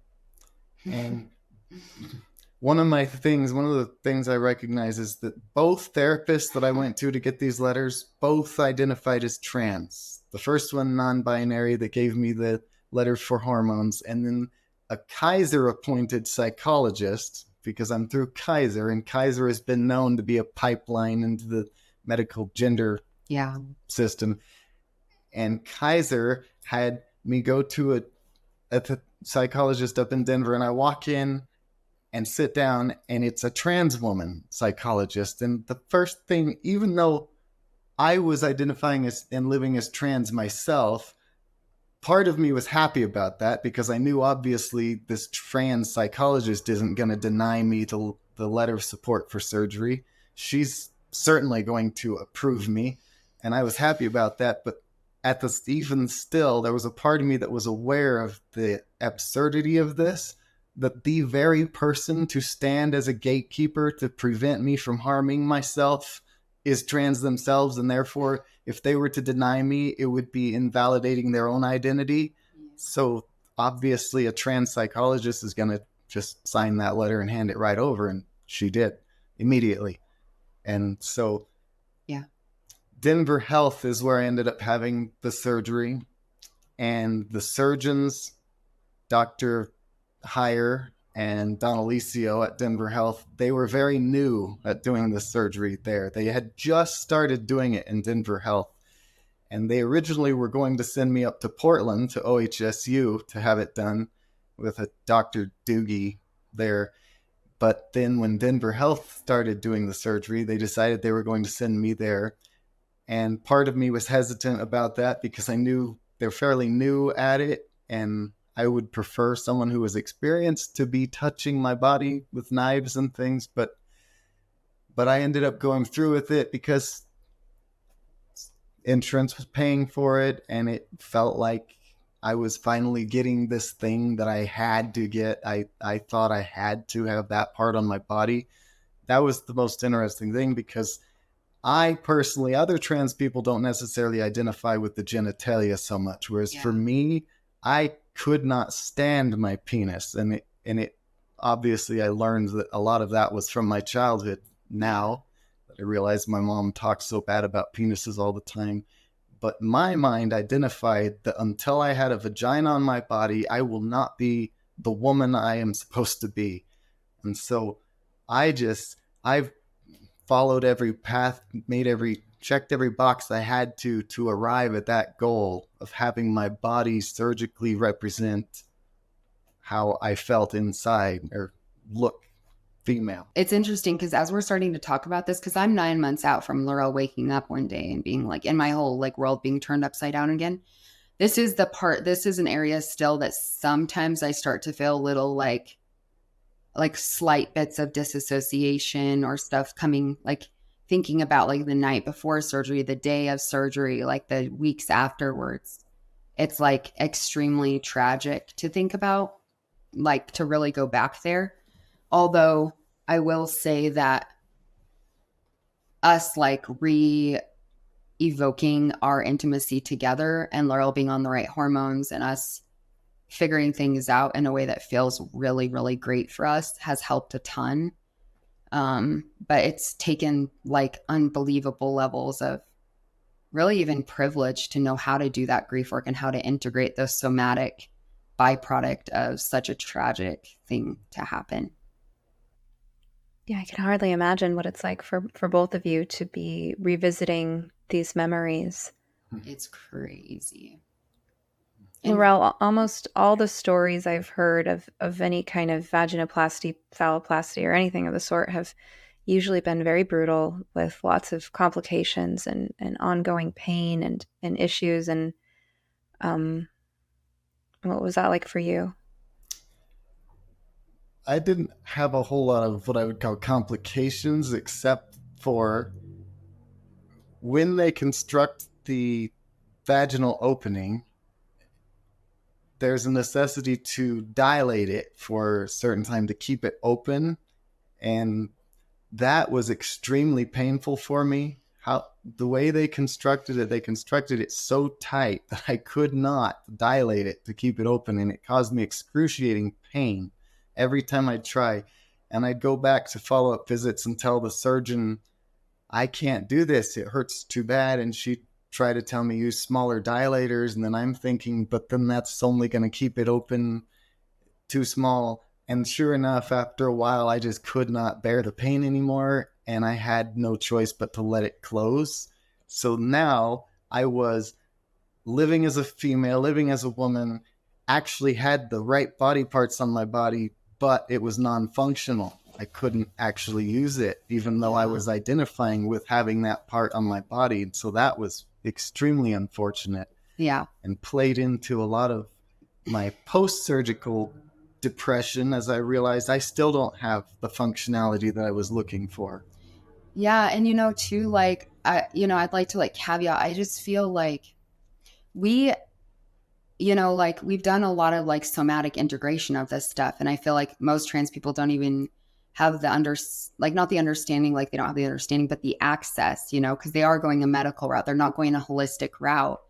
And one of the things I recognize is that both therapists that I went to get these letters, both identified as trans. The first one, non-binary, that gave me the letter for hormones. And then a Kaiser-appointed psychologist, because I'm through Kaiser, and Kaiser has been known to be a pipeline into the medical gender system. And Kaiser had me go to a psychologist up in Denver, and I walk in and sit down, and it's a trans woman psychologist. And the first thing, even though I was identifying as and living as trans myself, part of me was happy about that because I knew obviously this trans psychologist isn't going to deny me the letter of support for surgery. She's certainly going to approve me, and I was happy about that. But even still, there was a part of me that was aware of the absurdity of this, that the very person to stand as a gatekeeper to prevent me from harming myself is trans themselves, and therefore if they were to deny me, it would be invalidating their own identity. So obviously a trans psychologist is going to just sign that letter and hand it right over, and she did immediately. And so Denver Health is where I ended up having the surgery, and the surgeons, Dr. Heyer and Don Alicio at Denver Health, they were very new at doing the surgery there. They had just started doing it in Denver Health. And they originally were going to send me up to Portland to OHSU to have it done with a Dr. Doogie there. But then when Denver Health started doing the surgery, they decided they were going to send me there. And part of me was hesitant about that because I knew they're fairly new at it, and I would prefer someone who was experienced to be touching my body with knives and things. But I ended up going through with it because insurance was paying for it, and it felt like I was finally getting this thing that I had to get. I thought I had to have that part on my body. That was the most interesting thing because I personally, other trans people don't necessarily identify with the genitalia so much. Whereas for me, I could not stand my penis. And it obviously I learned that a lot of that was from my childhood. Now that I realize my mom talks so bad about penises all the time. But my mind identified that until I had a vagina on my body, I will not be the woman I am supposed to be. And so I've followed every path, checked every box I had to arrive at that goal of having my body surgically represent how I felt inside or look female.
It's interesting because as we're starting to talk about this, because I'm 9 months out from LaRell waking up one day and being like, in my whole like world being turned upside down again. This is an area still that sometimes I start to feel a little like slight bits of disassociation or stuff coming, like thinking about like the night before surgery, the day of surgery, like the weeks afterwards. It's like extremely tragic to think about, like to really go back there. Although I will say that us like re-evoking our intimacy together and LaRell being on the right hormones and us figuring things out in a way that feels really, really great for us has helped a ton. But it's taken like unbelievable levels of really even privilege to know how to do that grief work and how to integrate the somatic byproduct of such a tragic thing to happen.
Yeah, I can hardly imagine what it's like for both of you to be revisiting these memories.
It's crazy.
LaRell, almost all the stories I've heard of any kind of vaginoplasty, phalloplasty, or anything of the sort have usually been very brutal with lots of complications and ongoing pain and issues. And what was that like for you?
I didn't have a whole lot of what I would call complications, except for when they construct the vaginal opening, there's a necessity to dilate it for a certain time to keep it open. And that was extremely painful for me. How the way they constructed it so tight that I could not dilate it to keep it open. And it caused me excruciating pain every time I'd try. And I'd go back to follow-up visits and tell the surgeon, I can't do this. It hurts too bad. And she'd try to tell me use smaller dilators. And then I'm thinking, but then that's only going to keep it open too small. And sure enough, after a while, I just could not bear the pain anymore. And I had no choice but to let it close. So now I was living as a female, living as a woman, actually had the right body parts on my body, but it was non-functional. I couldn't actually use it, even though I was identifying with having that part on my body. And so that was extremely unfortunate.
Yeah.
And played into a lot of my post-surgical depression, as I realized I still don't have the functionality that I was looking for.
Yeah. And, too, like, I'd like to like caveat, I just feel like we've done a lot of like somatic integration of this stuff. And I feel like most trans people don't even have not the understanding, like they don't have the understanding, but the access, because they are going a medical route. They're not going a holistic route.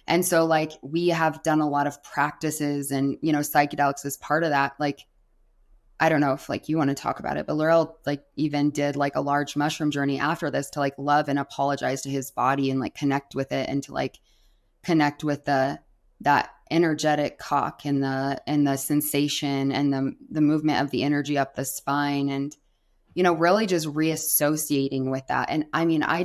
And so like we have done a lot of practices and, psychedelics is part of that. Like, I don't know if like you want to talk about it, but LaRell like even did like a large mushroom journey after this to like love and apologize to his body and like connect with it and to like connect with the that energetic cock and the sensation and the movement of the energy up the spine, and really just reassociating with that. And I mean, I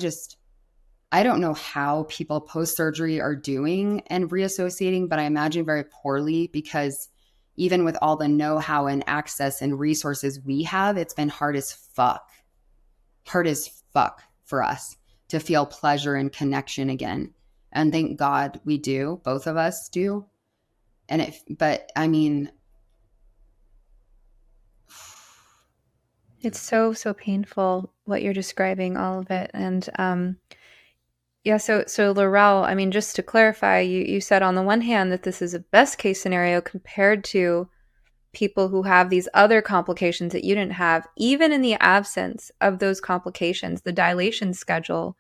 don't know how people post-surgery are doing and reassociating, but I imagine very poorly, because even with all the know-how and access and resources we have, it's been hard as fuck for us to feel pleasure and connection again. And thank God we do, both of us do. But I mean,
It's so, so painful what you're describing, all of it. And yeah, so LaRell, I mean, just to clarify, you said on the one hand that this is a best case scenario compared to people who have these other complications that you didn't have. Even in the absence of those complications, the dilation schedule,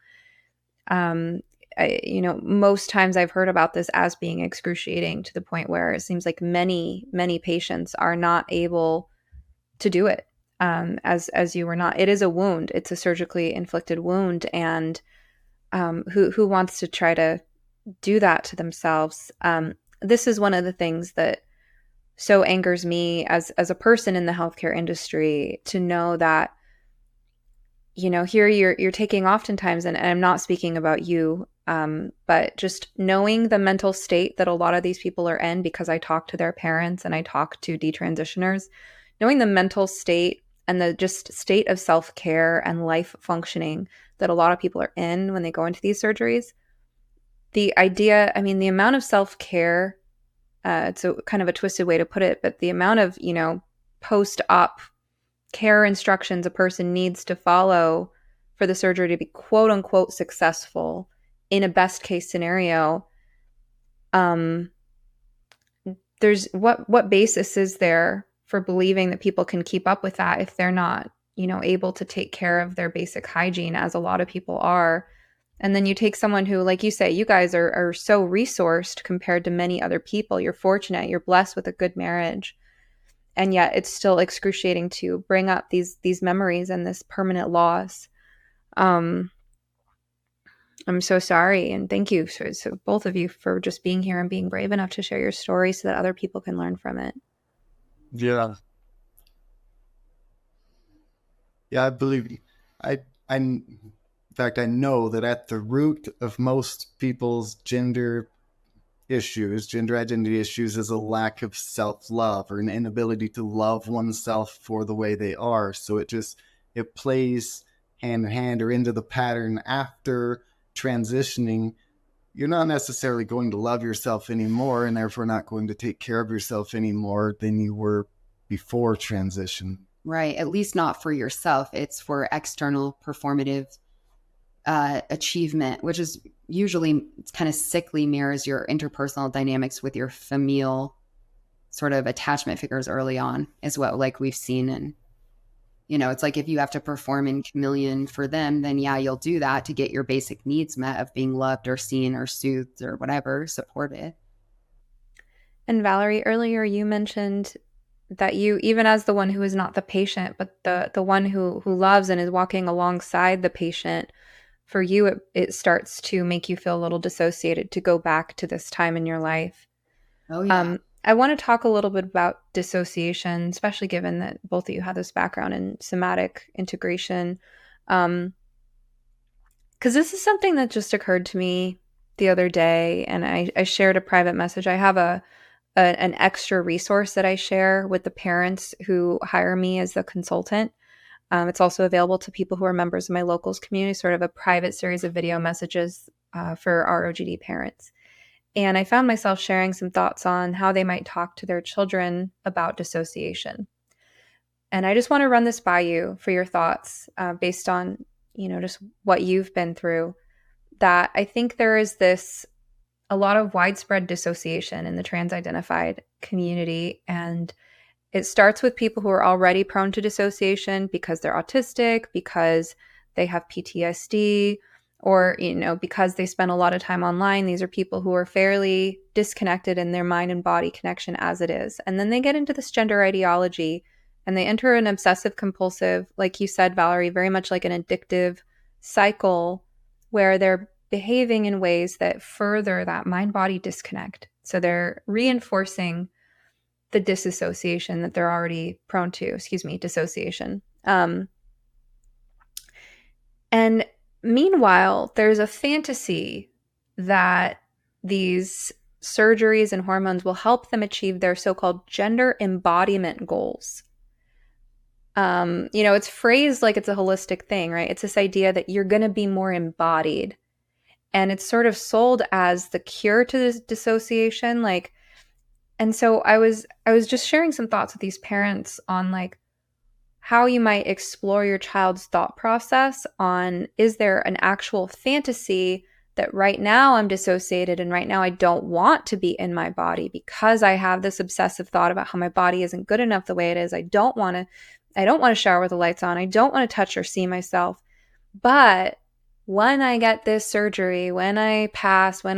most times I've heard about this as being excruciating, to the point where it seems like many, many patients are not able to do it. As you were not. It is a wound. It's a surgically inflicted wound, and who wants to try to do that to themselves? This is one of the things that so angers me as a person in the healthcare industry, to know that, here you're taking, oftentimes, and I'm not speaking about you, but just knowing the mental state that a lot of these people are in, because I talk to their parents and I talk to detransitioners, knowing the mental state and the just state of self-care and life functioning that a lot of people are in when they go into these surgeries. The idea, I mean, the amount of self-care, it's a kind of a twisted way to put it, but the amount of, post-op care instructions a person needs to follow for the surgery to be quote unquote successful in a best case scenario. There's what basis is there for believing that people can keep up with that if they're not, able to take care of their basic hygiene, as a lot of people are? And then you take someone who, like you say, you guys are so resourced compared to many other people. You're fortunate, you're blessed with a good marriage. And yet it's still excruciating to bring up these memories and this permanent loss. I'm so sorry. And thank you, so both of you, for just being here and being brave enough to share your story so that other people can learn from it.
Yeah. Yeah, I believe in fact, I know that at the root of most people's gender identity issues, is a lack of self-love, or an inability to love oneself for the way they are. So it plays hand in hand, or into the pattern after transitioning. You're not necessarily going to love yourself anymore, and therefore not going to take care of yourself anymore than you were before transition.
Right. At least not for yourself. It's for external performative achievement, which is usually kind of sickly mirrors your interpersonal dynamics with your familial sort of attachment figures early on as well, like we've seen. And, it's like if you have to perform in chameleon for them, then yeah, you'll do that to get your basic needs met of being loved or seen or soothed or whatever, supported.
And Valerie, earlier you mentioned that you, even as the one who is not the patient, but the one who loves and is walking alongside the patient, for you, it starts to make you feel a little dissociated to go back to this time in your life.
Oh, yeah.
I want to talk a little bit about dissociation, especially given that both of you have this background in somatic integration. Because this is something that just occurred to me the other day, and I shared a private message. I have an extra resource that I share with the parents who hire me as the consultant. It's also available to people who are members of my locals community, sort of a private series of video messages for ROGD parents. And I found myself sharing some thoughts on how they might talk to their children about dissociation. And I just want to run this by you for your thoughts based on, just what you've been through. That I think there is a lot of widespread dissociation in the trans-identified community. And it starts with people who are already prone to dissociation because they're autistic, because they have PTSD, or, because they spend a lot of time online. These are people who are fairly disconnected in their mind and body connection as it is. And then they get into this gender ideology and they enter an obsessive compulsive, like you said, Valerie, very much like an addictive cycle where they're behaving in ways that further that mind-body disconnect. So they're reinforcing the dissociation that they're already prone to, dissociation. And meanwhile, there's a fantasy that these surgeries and hormones will help them achieve their so-called gender embodiment goals. It's phrased like it's a holistic thing, right? It's this idea that you're going to be more embodied. And it's sort of sold as the cure to this dissociation. And so I was just sharing some thoughts with these parents on how you might explore your child's thought process on, is there an actual fantasy that right now I'm dissociated and right now I don't want to be in my body because I have this obsessive thought about how my body isn't good enough the way it is. I don't want to shower with the lights on. I don't want to touch or see myself. But when I get this surgery, when I pass, when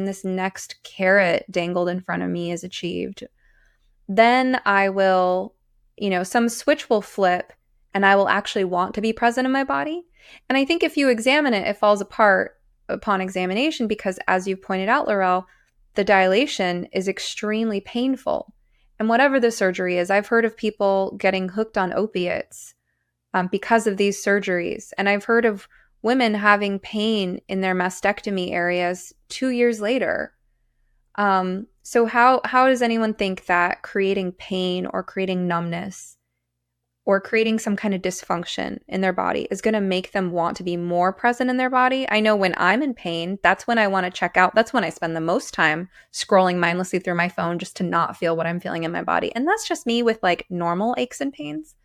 this next carrot dangled in front of me is achieved, then I will, some switch will flip and I will actually want to be present in my body. And I think if you examine it, it falls apart upon examination because, as you've pointed out, LaRell, the dilation is extremely painful. And whatever the surgery is, I've heard of people getting hooked on opiates because of these surgeries. And I've heard of women having pain in their mastectomy areas 2 years later. So how does anyone think that creating pain or creating numbness or creating some kind of dysfunction in their body is going to make them want to be more present in their body? I know when I'm in pain, that's when I want to check out. That's when I spend the most time scrolling mindlessly through my phone just to not feel what I'm feeling in my body. And that's just me with normal aches and pains.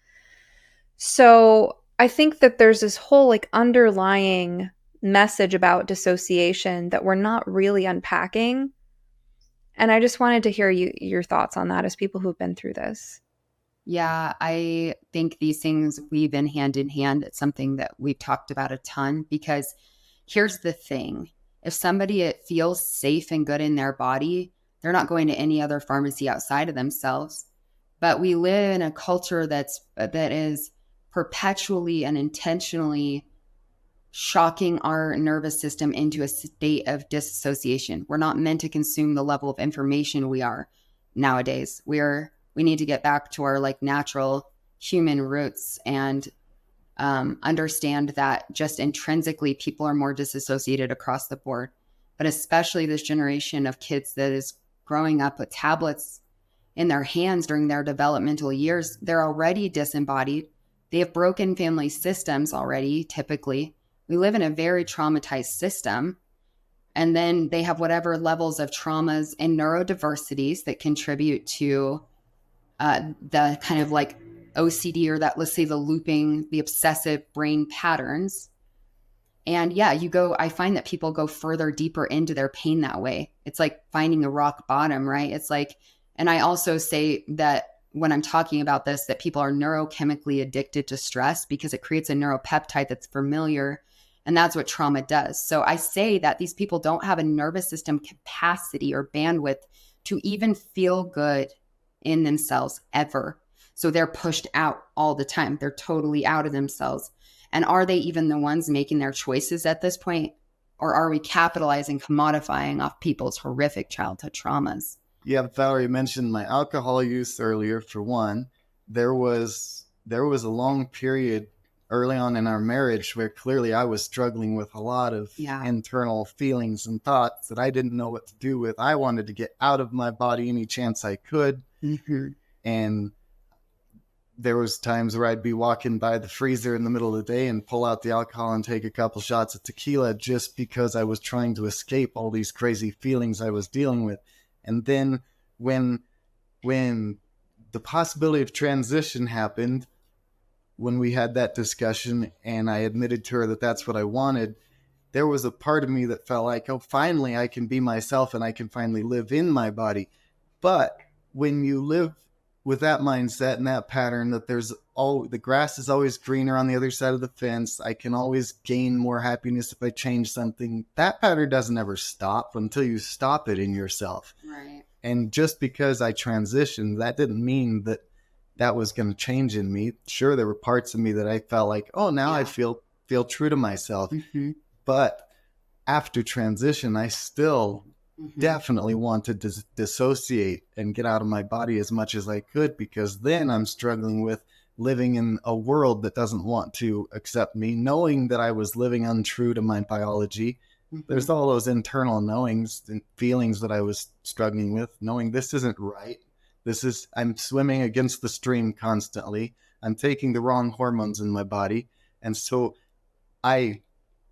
So I think that there's this whole underlying message about dissociation that we're not really unpacking. And I just wanted to hear your thoughts on that as people who've been through this.
Yeah, I think these things weave in hand. It's something that we've talked about a ton because here's the thing. If somebody feels safe and good in their body, they're not going to any other pharmacy outside of themselves. But we live in a culture that is perpetually and intentionally shocking our nervous system into a state of dissociation. We're not meant to consume the level of information we are nowadays. We need to get back to our natural human roots and understand that just intrinsically people are more disassociated across the board. But especially this generation of kids that is growing up with tablets in their hands during their developmental years, they're already disembodied. They have broken family systems already, typically. We live in a very traumatized system. And then they have whatever levels of traumas and neurodiversities that contribute to the kind of OCD or that, let's say, the looping, the obsessive brain patterns. And yeah, I find that people go further, deeper into their pain that way. It's like finding a rock bottom, right? It's and I also say that when I'm talking about this, that people are neurochemically addicted to stress because it creates a neuropeptide that's familiar. And that's what trauma does. So I say that these people don't have a nervous system capacity or bandwidth to even feel good in themselves ever. So they're pushed out all the time. They're totally out of themselves. And are they even the ones making their choices at this point? Or are we capitalizing, commodifying off people's horrific childhood traumas?
Yeah, Valerie mentioned my alcohol use earlier. For one, there was a long period early on in our marriage where clearly I was struggling with a lot of internal feelings and thoughts that I didn't know what to do with. I wanted to get out of my body any chance I could. Mm-hmm. And there was times where I'd be walking by the freezer in the middle of the day and pull out the alcohol and take a couple shots of tequila just because I was trying to escape all these crazy feelings I was dealing with. And then when the possibility of transition happened, when we had that discussion and I admitted to her that that's what I wanted, there was a part of me that felt like, oh, finally I can be myself and I can finally live in my body. But when you live with that mindset and that pattern that the grass is always greener on the other side of the fence, I can always gain more happiness if I change something, that pattern doesn't ever stop until you stop it in yourself.
Right.
And just because I transitioned, that didn't mean that was going to change in me. Sure, there were parts of me that I felt like, oh, now I feel true to myself. Mm-hmm. But after transition, I still definitely wanted to dissociate and get out of my body as much as I could, because then I'm struggling with living in a world that doesn't want to accept me, knowing that I was living untrue to my biology. There's all those internal knowings and feelings that I was struggling with, knowing this isn't right. I'm swimming against the stream constantly. I'm taking the wrong hormones in my body. And so I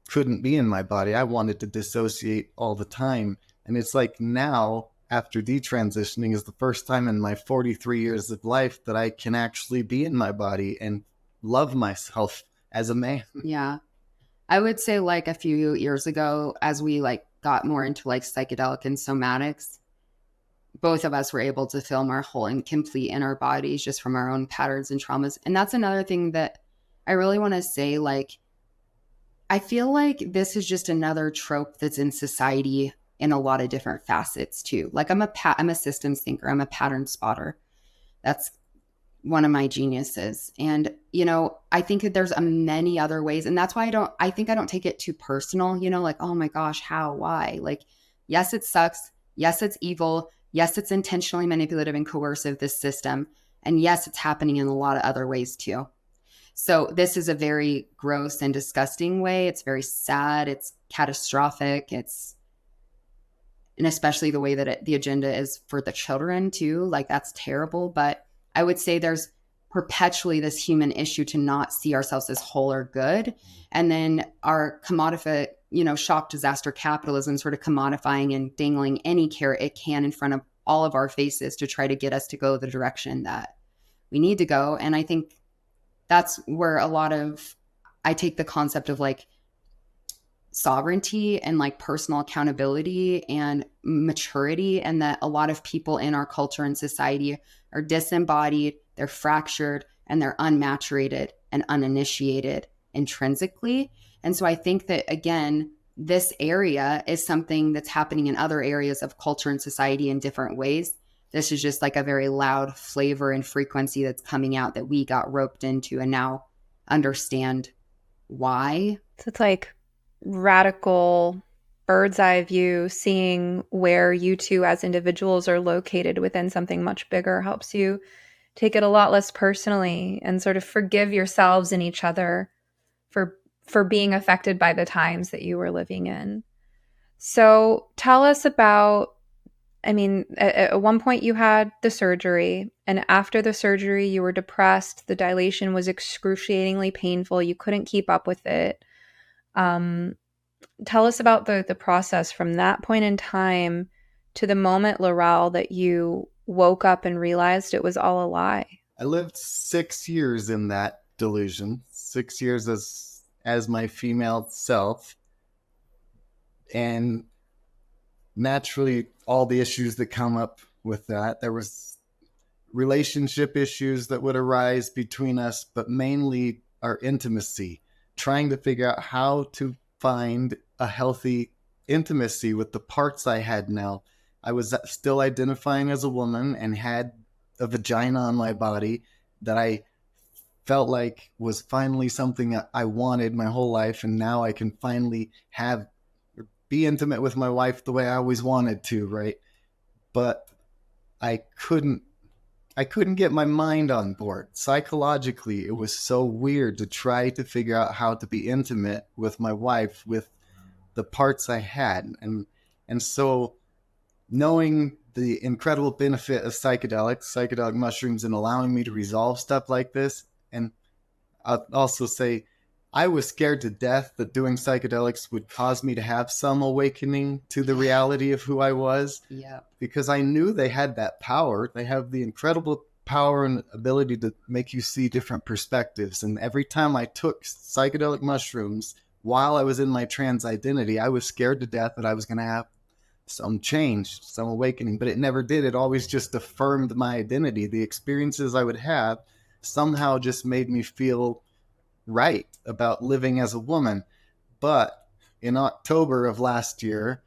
couldn't be in my body. I wanted to dissociate all the time. And it's like now, after detransitioning, is the first time in my 43 years of life that I can actually be in my body and love myself as a man.
Yeah. I would say like a few years ago, as we like got more into like psychedelic and somatics, both of us were able to feel more whole and complete in our bodies just from our own patterns and traumas. And that's another thing that I really want to say. Like, I feel like this is just another trope that's in society in a lot of different facets too. Like I'm a systems thinker. I'm a pattern spotter. That's one of my geniuses. And, you know, I think that there's many other ways. And that's why I think I don't take it too personal, you know, like, oh my gosh, how, why? Like, yes, it sucks. Yes, it's evil. Yes, it's intentionally manipulative and coercive, this system. And yes, it's happening in a lot of other ways too. So this is a very gross and disgusting way. It's very sad. It's catastrophic. And especially the way that the agenda is for the children too. Like that's terrible. But I would say there's perpetually this human issue to not see ourselves as whole or good. And then our shock disaster capitalism sort of commodifying and dangling any carrot it can in front of all of our faces to try to get us to go the direction that we need to go. And I think that's where I take the concept of like sovereignty and like personal accountability and maturity, and that a lot of people in our culture and society are disembodied, they're fractured, and they're unmaturated and uninitiated intrinsically. And so I think that, again, this area is something that's happening in other areas of culture and society in different ways. This is just like a very loud flavor and frequency that's coming out that we got roped into and now understand why.
So it's like radical bird's eye view, seeing where you two as individuals are located within something much bigger helps you take it a lot less personally and sort of forgive yourselves and each other for being affected by the times that you were living in. So tell us about, I mean, at one point you had the surgery, and after the surgery you were depressed. The dilation was excruciatingly painful. You couldn't keep up with it. Tell us about the process from that point in time to the moment, LaRell, that you woke up and realized it was all a lie.
I lived 6 years in that delusion, 6 years as my female self, and naturally all the issues that come up with that. There was relationship issues that would arise between us, but mainly our intimacy, trying to figure out how to find a healthy intimacy with the parts I had now. I was still identifying as a woman and had a vagina on my body that I felt like was finally something that I wanted my whole life, and now I can finally be intimate with my wife the way I always wanted to, right? But I couldn't get my mind on board. Psychologically, it was so weird to try to figure out how to be intimate with my wife with the parts I had. And so knowing the incredible benefit of psychedelic mushrooms, and allowing me to resolve stuff like this. And I'll also say, I was scared to death that doing psychedelics would cause me to have some awakening to the reality of who I was.
Yeah.
Because I knew they had that power. They have the incredible power and ability to make you see different perspectives. And every time I took psychedelic mushrooms while I was in my trans identity, I was scared to death that I was going to have some change, some awakening, but it never did. It always just affirmed my identity. The experiences I would have somehow just made me feel right about living as a woman. But in October of last year,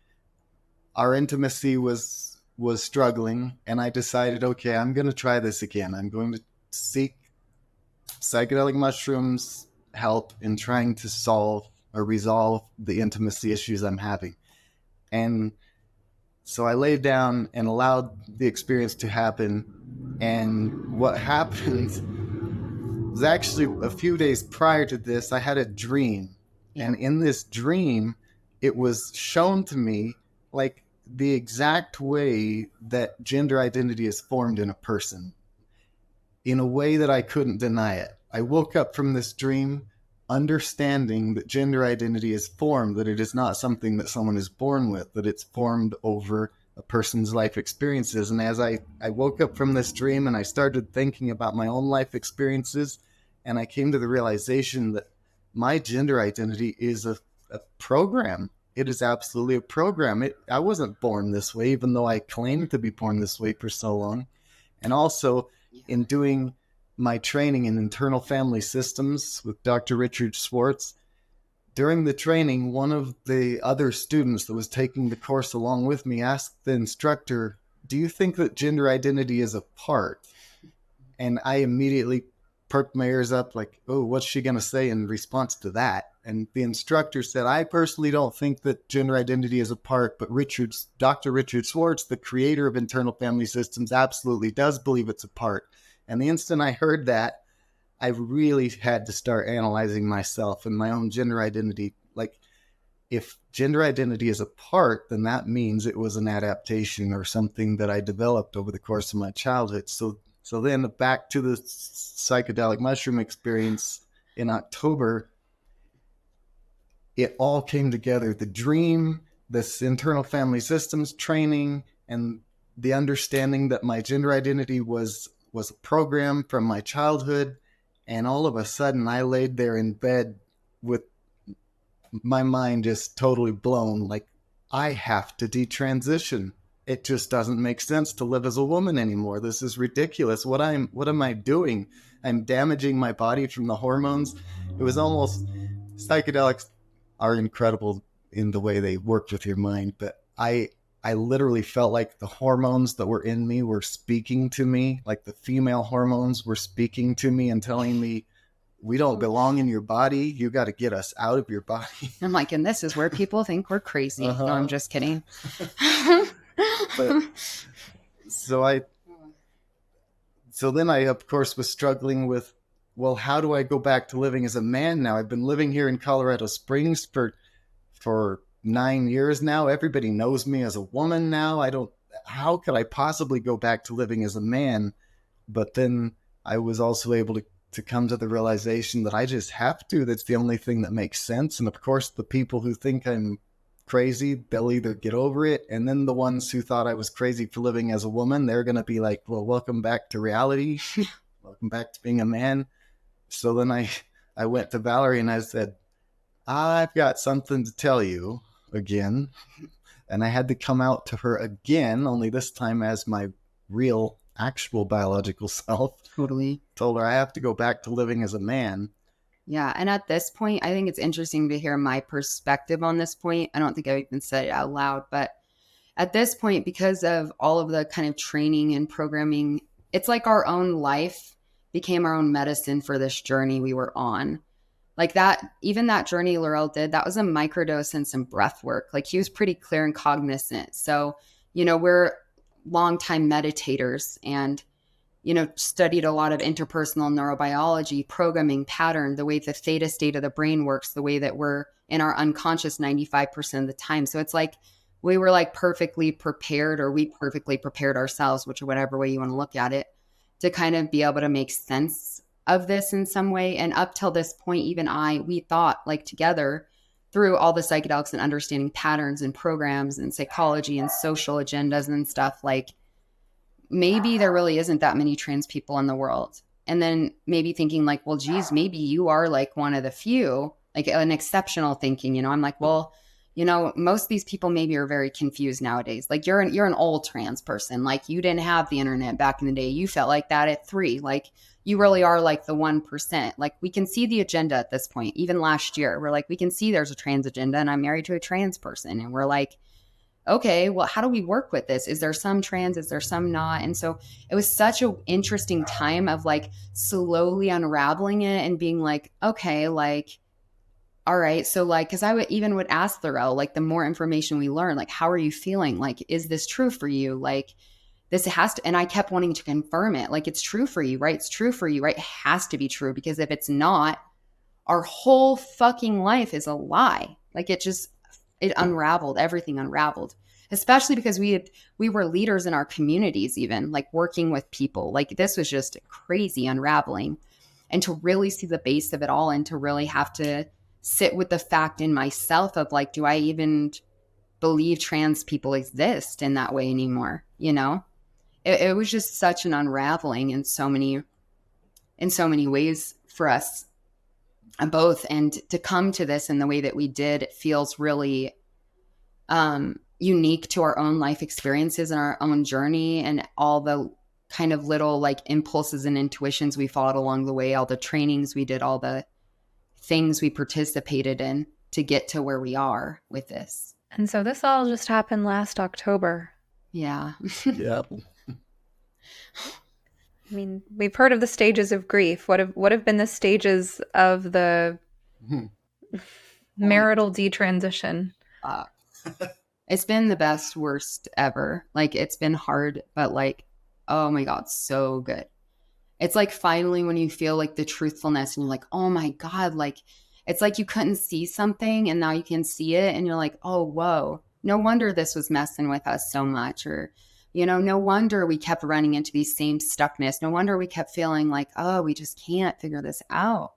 our intimacy was struggling, and I decided, okay, I'm going to try this again. I'm going to seek psychedelic mushrooms help in trying to solve or resolve the intimacy issues I'm having. And So I laid down and allowed the experience to happen. And what happened was actually a few days prior to this, I had a dream.
Yeah.
And in this dream, it was shown to me like the exact way that gender identity is formed in a person, in a way that I couldn't deny it. I woke up from this dream understanding that gender identity is formed, that it is not something that someone is born with, that it's formed over a person's life experiences. And as I woke up from this dream and I started thinking about my own life experiences, and I came to the realization that my gender identity is a program. It is absolutely a program. I wasn't born this way, even though I claimed to be born this way for so long. And also, in doing my training in internal family systems with Dr. Richard Schwartz, during the training, one of the other students that was taking the course along with me asked the instructor, "Do you think that gender identity is a part?" And I immediately perked my ears up like, oh, what's she going to say in response to that? And the instructor said, "I personally don't think that gender identity is a part, but Dr. Richard Schwartz, the creator of internal family systems, absolutely does believe it's a part." And the instant I heard that, I really had to start analyzing myself and my own gender identity. Like, if gender identity is a part, then that means it was an adaptation or something that I developed over the course of my childhood. So then back to the psychedelic mushroom experience in October, it all came together. The dream, this internal family systems training, and the understanding that my gender identity was a program from my childhood. And all of a sudden I laid there in bed with my mind just totally blown. Like, I have to detransition. It just doesn't make sense to live as a woman anymore. This is ridiculous. What am I doing? I'm damaging my body from the hormones. It was almost, psychedelics are incredible in the way they worked with your mind, but I literally felt like the hormones that were in me were speaking to me, like the female hormones were speaking to me and telling me, "We don't belong in your body. You got to get us out of your body."
I'm like, and this is where people think we're crazy. No, I'm just kidding.
But so then I, of course, was struggling with, well, how do I go back to living as a man now? I've been living here in Colorado Springs for 9 years now. Everybody knows me as a woman now. How could I possibly go back to living as a man? But then I was also able to come to the realization that I just have to. That's the only thing that makes sense. And of course, the people who think I'm crazy, they'll either get over it. And then the ones who thought I was crazy for living as a woman, they're going to be like, well, welcome back to reality. Welcome back to being a man. So then I went to Valerie and I said, "I've got something to tell you again." And I had to come out to her again, only this time as my real, actual biological self.
Totally.
Told her I have to go back to living as a man.
Yeah. And at this point, I think it's interesting to hear my perspective on this point. I don't think I've even said it out loud, but at this point, because of all of the kind of training and programming, it's like our own life became our own medicine for this journey we were on. Like that, even that journey LaRell did, that was a microdose and some breath work. Like he was pretty clear and cognizant. So, we're longtime meditators and, studied a lot of interpersonal neurobiology, programming pattern, the way the theta state of the brain works, the way that we're in our unconscious 95% of the time. So it's like we were like perfectly prepared, or we perfectly prepared ourselves, whatever way you want to look at it, to kind of be able to make sense of this in some way. And up till this point, even we thought like together through all the psychedelics and understanding patterns and programs and psychology and social agendas and stuff, like maybe there really isn't that many trans people in the world. And then maybe thinking like, well, geez, maybe you are like one of the few, like an exceptional thinking, I'm like, well, most of these people maybe are very confused nowadays. Like you're an old trans person. Like you didn't have the internet back in the day. You felt like that at 3. Like you really are like the 1%. Like we can see the agenda at this point. Even last year, we're like, we can see there's a trans agenda and I'm married to a trans person. And we're like, okay, well, how do we work with this? Is there some trans? Is there some not? And so it was such an interesting time of like slowly unraveling it and being like, okay, like, all right, so like, because would ask LaRell, like, the more information we learn, like, how are you feeling? Like, is this true for you? Like, this has to, and I kept wanting to confirm it. Like, it's true for you, right? It's true for you, right? It has to be true, because if it's not, our whole fucking life is a lie. Like, it unraveled, everything unraveled, especially because we were leaders in our communities, even like working with people. Like, this was just crazy unraveling. And to really see the base of it all, and to really have to sit with the fact in myself of like, do I even believe trans people exist in that way anymore? You know, it was just such an unraveling in so many ways for us both. And to come to this in the way that we did, it feels really unique to our own life experiences and our own journey, and all the kind of little like impulses and intuitions we followed along the way, all the trainings we did, all the things we participated in to get to where we are with this.
And so this all just happened last October.
Yeah.
Yep.
I mean, we've heard of the stages of grief. What have been the stages of the marital detransition?
It's been the best, worst ever. Like, it's been hard, but like, oh my God, so good. It's like finally when you feel like the truthfulness and you're like, oh my God, like, it's like you couldn't see something and now you can see it, and you're like, oh, whoa, no wonder this was messing with us so much. Or, you know, no wonder we kept running into these same stuckness. No wonder we kept feeling like, oh, we just can't figure this out.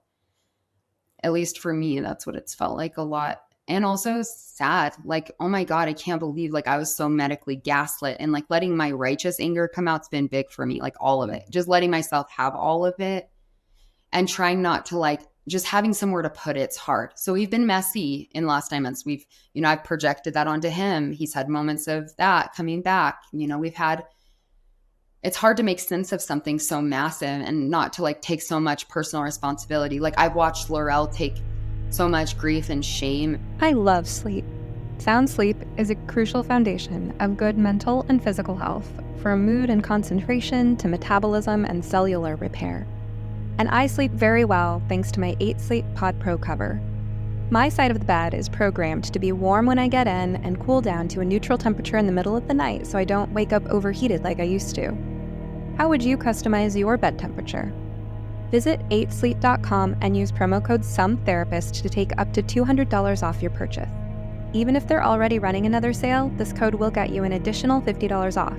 At least for me, that's what it's felt like a lot. And also sad, like, oh my God, I can't believe like I was so medically gaslit, and like letting my righteous anger come out's been big for me, like all of it, just letting myself have all of it and trying not to like, just having somewhere to put it's hard. So we've been messy in the last 9 months. We've, you know, I've projected that onto him. He's had moments of that coming back. You know, it's hard to make sense of something so massive and not to like take so much personal responsibility. Like, I've watched LaRell take so much grief and shame.
I love sleep. Sound sleep is a crucial foundation of good mental and physical health, from mood and concentration to metabolism and cellular repair. And I sleep very well thanks to my 8 Sleep Pod Pro cover. My side of the bed is programmed to be warm when I get in and cool down to a neutral temperature in the middle of the night so I don't wake up overheated like I used to. How would you customize your bed temperature? Visit 8sleep.com and use promo code SOMETHERAPIST to take up to $200 off your purchase. Even if they're already running another sale, this code will get you an additional $50 off.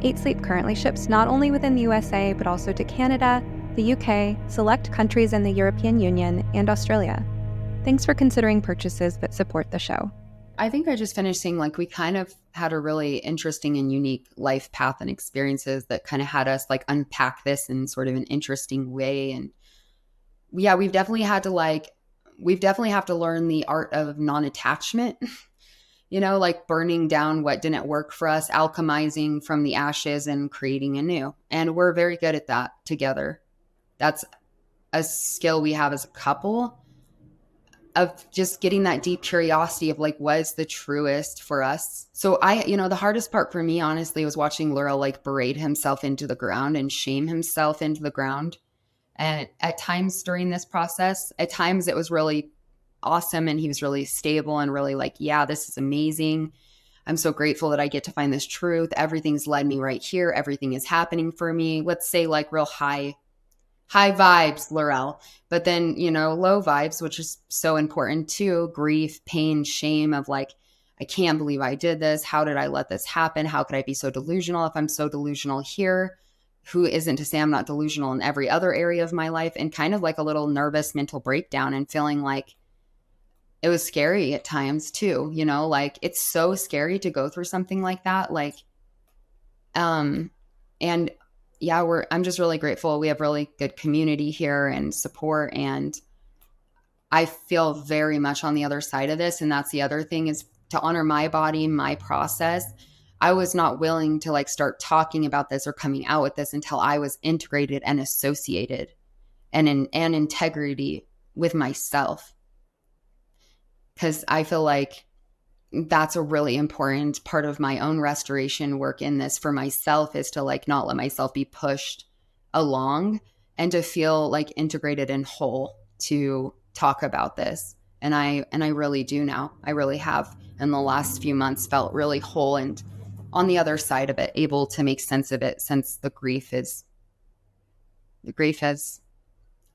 8Sleep currently ships not only within the USA, but also to Canada, the UK, select countries in the European Union, and Australia. Thanks for considering purchases that support the show.
I think I just finished saying, like, we kind of had a really interesting and unique life path and experiences that kind of had us like unpack this in sort of an interesting way. And yeah, we've definitely have to learn the art of non-attachment, you know, like burning down what didn't work for us, alchemizing from the ashes and creating anew. And we're very good at that together. That's a skill we have as a couple, of just getting that deep curiosity of like, what is the truest for us? So the hardest part for me, honestly, was watching LaRell like berate himself into the ground and shame himself into the ground. And at times during this process, at times it was really awesome and he was really stable and really like, yeah, this is amazing. I'm so grateful that I get to find this truth. Everything's led me right here. Everything is happening for me. Let's say like real high vibes, LaRell, but then, you know, low vibes, which is so important too. Grief, pain, shame of like, I can't believe I did this. How did I let this happen? How could I be so delusional? If I'm so delusional here, who isn't to say I'm not delusional in every other area of my life? And kind of like a little nervous mental breakdown and feeling like it was scary at times too, you know, like it's so scary to go through something like that. Like, and yeah, I'm just really grateful. We have really good community here and support. And I feel very much on the other side of this. And that's the other thing, is to honor my body, my process. I was not willing to like start talking about this or coming out with this until I was integrated and associated and in integrity with myself. Because I feel like that's a really important part of my own restoration work in this for myself, is to like not let myself be pushed along and to feel like integrated and whole to talk about this And I really do now. I really have in the last few months felt really whole and on the other side of it, able to make sense of it since the grief has,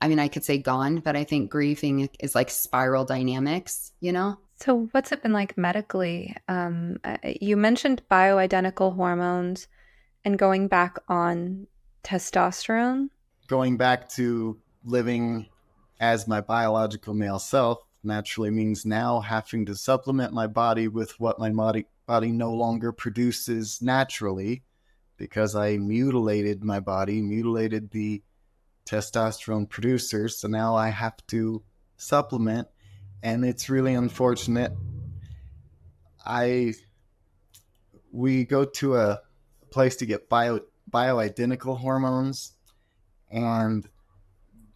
I mean, I could say gone, but I think grieving is like spiral dynamics, you know?
So, what's it been like medically? You mentioned bioidentical hormones and going back on testosterone.
Going back to living as my biological male self naturally means now having to supplement my body with what my body no longer produces naturally, because I mutilated my body, mutilated the testosterone producers. So now I have to supplement, and it's really unfortunate. We go to a place to get bioidentical hormones, and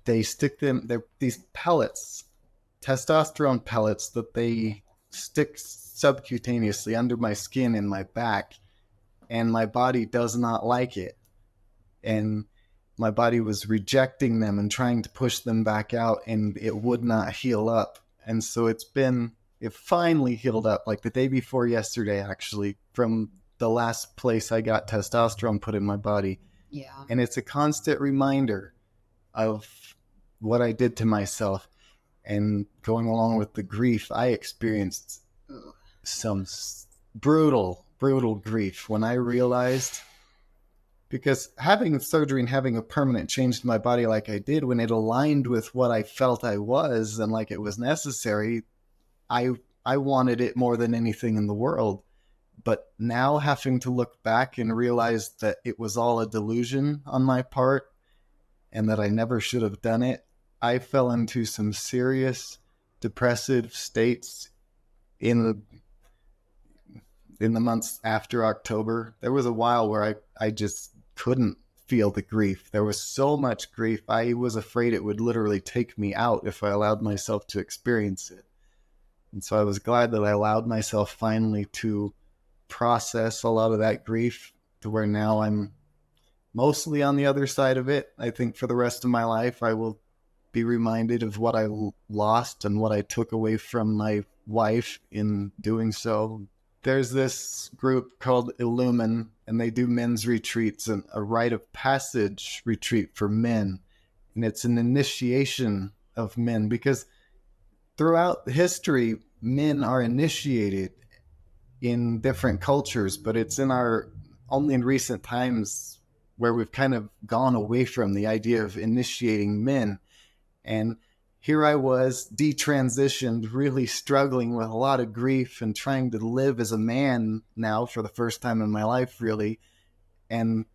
they stick them. They're these pellets, testosterone pellets that they stick subcutaneously under my skin in my back, and my body does not like it. And my body was rejecting them and trying to push them back out, and it would not heal up. And so it finally healed up, like the day before yesterday, actually, from the last place I got testosterone put in my body.
Yeah.
And it's a constant reminder of what I did to myself. And going along with the grief, I experienced some brutal, brutal grief when I realized, because having surgery and having a permanent change to my body like I did, when it aligned with what I felt I was and like it was necessary, I wanted it more than anything in the world. But now having to look back and realize that it was all a delusion on my part and that I never should have done it, I fell into some serious depressive states in the months after October. There was a while where I just couldn't feel the grief. There was so much grief. I was afraid it would literally take me out if I allowed myself to experience it. And so I was glad that I allowed myself finally to process a lot of that grief, to where now I'm mostly on the other side of it. I think for the rest of my life, I will be reminded of what I lost and what I took away from my wife in doing so. There's this group called Illumine, and they do men's retreats, and a rite of passage retreat for men. And it's an initiation of men, because throughout history, men are initiated in different cultures, but it's only in recent times where we've kind of gone away from the idea of initiating men. And here I was, detransitioned, really struggling with a lot of grief and trying to live as a man now for the first time in my life, really. And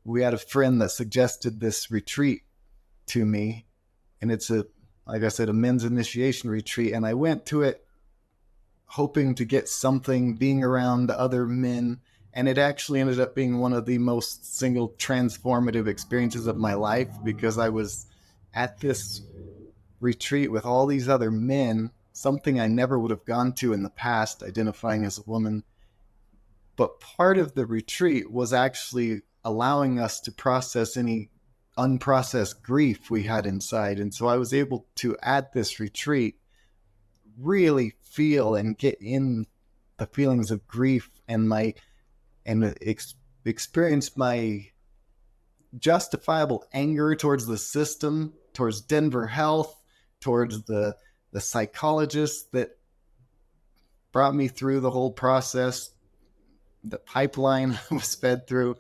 we had a friend that suggested this retreat to me. And it's like I said, a men's initiation retreat. And I went to it hoping to get something, being around other men. And it actually ended up being one of the most single transformative experiences of my life, because I was at this retreat with all these other men, something I never would have gone to in the past, identifying as a woman. But part of the retreat was actually allowing us to process any unprocessed grief we had inside. And so I was able to, at this retreat, really feel and get in the feelings of grief and experience my justifiable anger towards the system, towards Denver Health, towards the psychologists that brought me through the whole process, the pipeline I was fed through.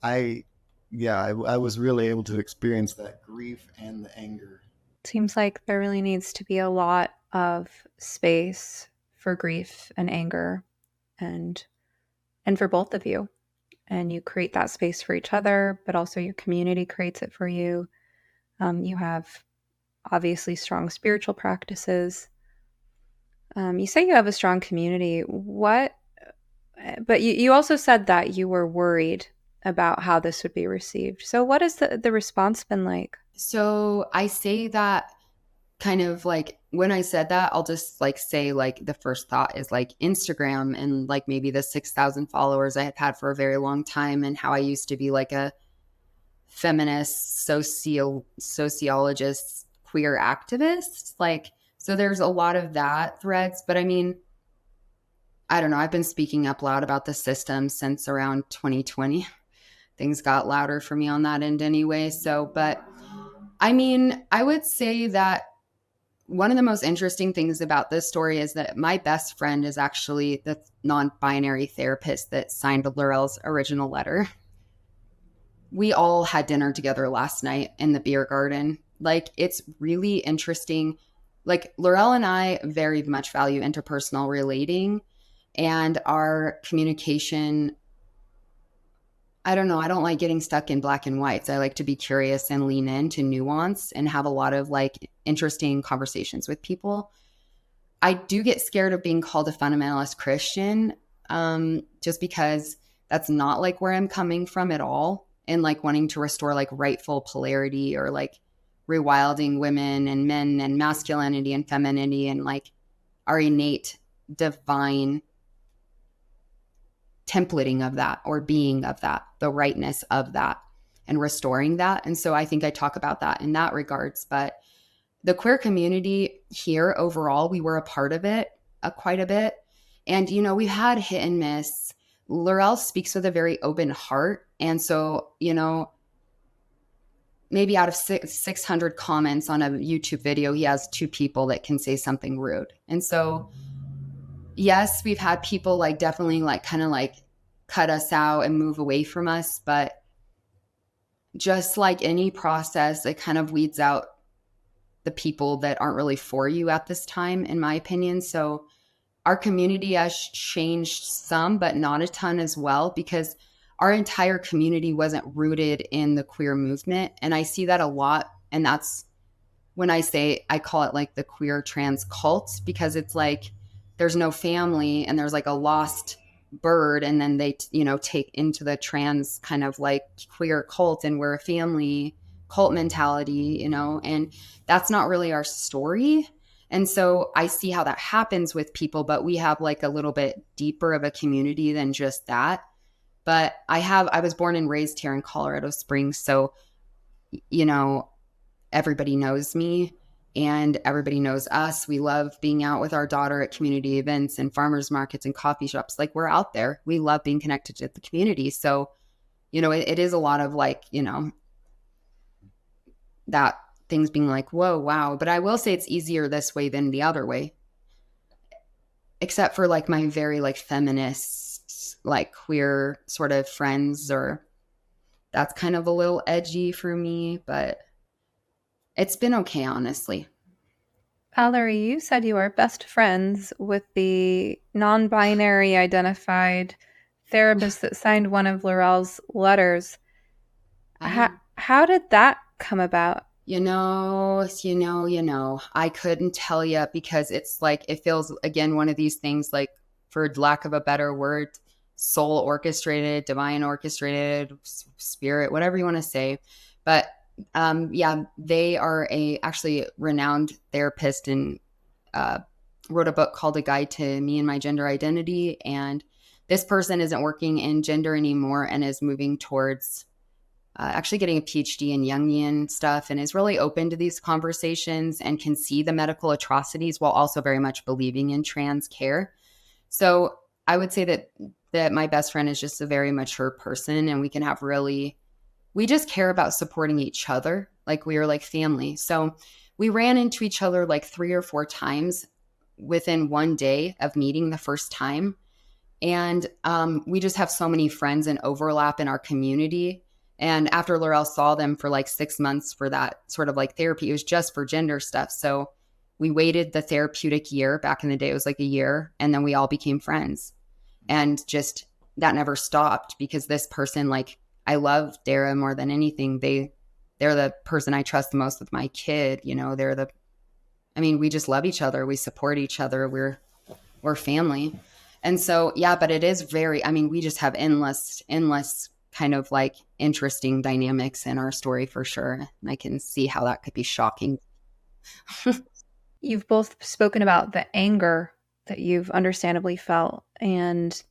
I was really able to experience that grief and the anger.
Seems like there really needs to be a lot of space for grief and anger, and for both of you. And you create that space for each other, but also your community creates it for you. You have obviously strong spiritual practices. You say you have a strong community. But you also said that you were worried about how this would be received. So what has the response been like?
So I say that kind of like, when I said that, I'll just like say like the first thought is like Instagram and like maybe the 6,000 followers I had for a very long time, and how I used to be like a feminist, sociologist, queer activist. Like, So there's a lot of that threads. But I mean, I don't know. I've been speaking up loud about the system since around 2020. Things got louder for me on that end anyway. So, but I mean, I would say that one of the most interesting things about this story is that my best friend is actually the non-binary therapist that signed LaRell's original letter. We all had dinner together last night in the beer garden. Like, it's really interesting. Like, LaRell and I very much value interpersonal relating, and our communication. I don't know. I don't like getting stuck in black and whites. I like to be curious and lean into nuance and have a lot of like interesting conversations with people. I do get scared of being called a fundamentalist Christian, just because that's not like where I'm coming from at all. And like wanting to restore like rightful polarity, or like rewilding women and men and masculinity and femininity and like our innate divine templating of that, or being of that, the rightness of that, and restoring that. And so I think I talk about that in that regards. But the queer community here overall, we were a part of it quite a bit. And, you know, we've had hit and miss. LaRell speaks with a very open heart. And so, you know, maybe out of 600 comments on a YouTube video, he has 2 people that can say something rude. And so, yes, we've had people like definitely like kind of like cut us out and move away from us. But just like any process, it kind of weeds out the people that aren't really for you at this time, in my opinion. So our community has changed some, but not a ton as well, because our entire community wasn't rooted in the queer movement. And I see that a lot. And that's when I say, I call it like the queer trans cult, because it's like there's no family and there's like a lost bird, and then they, you know, take into the trans kind of like queer cult, and we're a family cult mentality, you know, and that's not really our story. And so I see how that happens with people, but we have like a little bit deeper of a community than just that. But I was born and raised here in Colorado Springs. So, you know, everybody knows me and everybody knows us. We love being out with our daughter at community events and farmers markets and coffee shops. Like, we're out there. We love being connected to the community. So, you know, it is a lot of like, you know, that things being like, whoa, wow. But I will say it's easier this way than the other way, except for like my very like feminist, like queer sort of friends, or that's kind of a little edgy for me, but it's been okay, honestly.
Valerie, you said you are best friends with the non-binary identified therapist that signed one of LaRell's letters. How did that come about?
I couldn't tell you, because it's like, it feels again, one of these things, like, for lack of a better word, soul orchestrated, divine orchestrated, spirit, whatever you want to say. But yeah, they are actually renowned therapist, and wrote a book called A Guide to Me and My Gender Identity. And this person isn't working in gender anymore and is moving towards actually getting a PhD in Jungian stuff, and is really open to these conversations and can see the medical atrocities while also very much believing in trans care. So I would say that my best friend is just a very mature person, and we can have we just care about supporting each other. Like, we are like family. So we ran into each other like 3 or 4 times within one day of meeting the first time. And we just have so many friends and overlap in our community. And after LaRell saw them for like 6 months for that sort of like therapy, it was just for gender stuff. So we waited the therapeutic year. Back in the day, it was like a year. And then we all became friends. And just that never stopped, because this person, like, I love Dara more than anything. They're the person I trust the most with my kid. You know, we just love each other. We support each other. We're family. And so, yeah, but it is we just have endless kind of like interesting dynamics in our story, for sure. And I can see how that could be shocking.
You've both spoken about the anger that you've understandably felt, and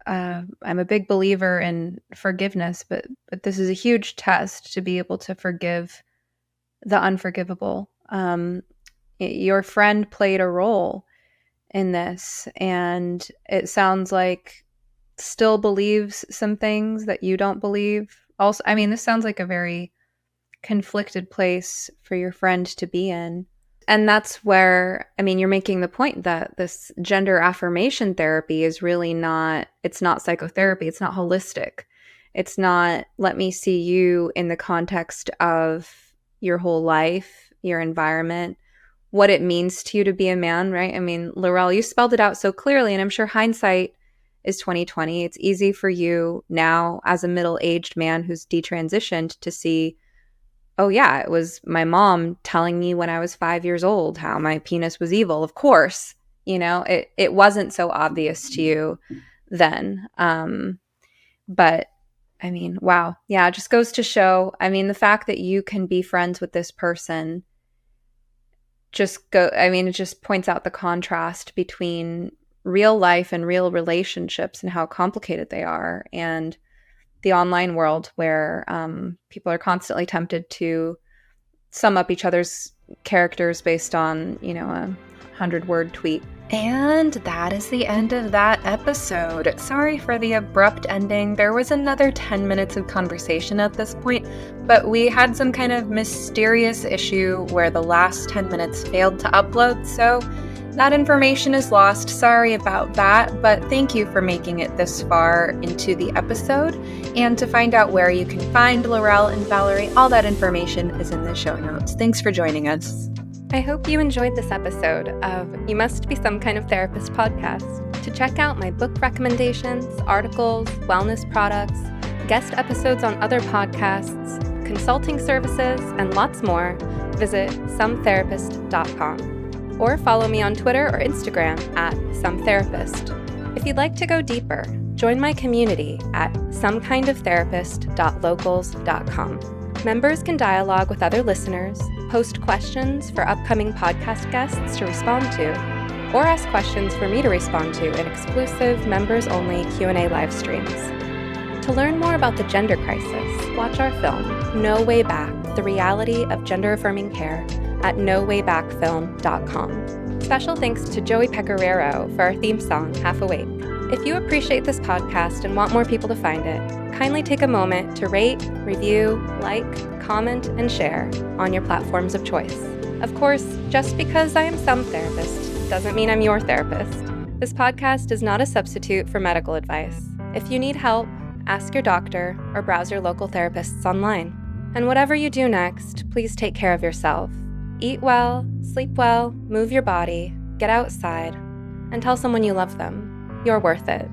I'm a big believer in forgiveness, but this is a huge test to be able to forgive the unforgivable. your friend played a role in this, and it sounds like still believes some things that you don't believe. Also, I mean, this sounds like a very conflicted place for your friend to be in. And that's where, I mean, you're making the point that this gender affirmation therapy is really not, it's not psychotherapy. It's not holistic. It's not, let me see you in the context of your whole life, your environment, what it means to you to be a man, right? I mean, LaRell, you spelled it out so clearly, and I'm sure hindsight is 2020. It's easy for you now as a middle-aged man who's detransitioned to see, oh yeah, it was my mom telling me when I was 5 years old how my penis was evil. Of course, it wasn't so obvious to you then. But I mean, wow. Yeah, it just goes to show, I mean, the fact that you can be friends with this person it just points out the contrast between real life and real relationships and how complicated they are, and the online world where people are constantly tempted to sum up each other's characters based on, a 100-word tweet. And that is the end of that episode. Sorry for the abrupt ending. There was another 10 minutes of conversation at this point, but we had some kind of mysterious issue where the last 10 minutes failed to upload, so that information is lost. Sorry about that, but thank you for making it this far into the episode. And to find out where you can find LaRell and Valerie, all that information is in the show notes. Thanks for joining us. I hope you enjoyed this episode of You Must Be Some Kind of Therapist podcast. To check out my book recommendations, articles, wellness products, guest episodes on other podcasts, consulting services, and lots more, visit sometherapist.com. Or follow me on Twitter or Instagram at sometherapist. If you'd like to go deeper, join my community at somekindoftherapist.locals.com. Members can dialogue with other listeners, post questions for upcoming podcast guests to respond to, or ask questions for me to respond to in exclusive members-only Q&A live streams. To learn more about the gender crisis, watch our film, No Way Back, The Reality of Gender-Affirming Care at nowaybackfilm.com. Special thanks to Joey Pecoraro for our theme song, Half Awake. If you appreciate this podcast and want more people to find it, kindly take a moment to rate, review, like, comment, and share on your platforms of choice. Of course, just because I am some therapist doesn't mean I'm your therapist. This podcast is not a substitute for medical advice. If you need help, ask your doctor or browse your local therapists online. And whatever you do next, please take care of yourself. Eat well, sleep well, move your body, get outside, and tell someone you love them. You're worth it.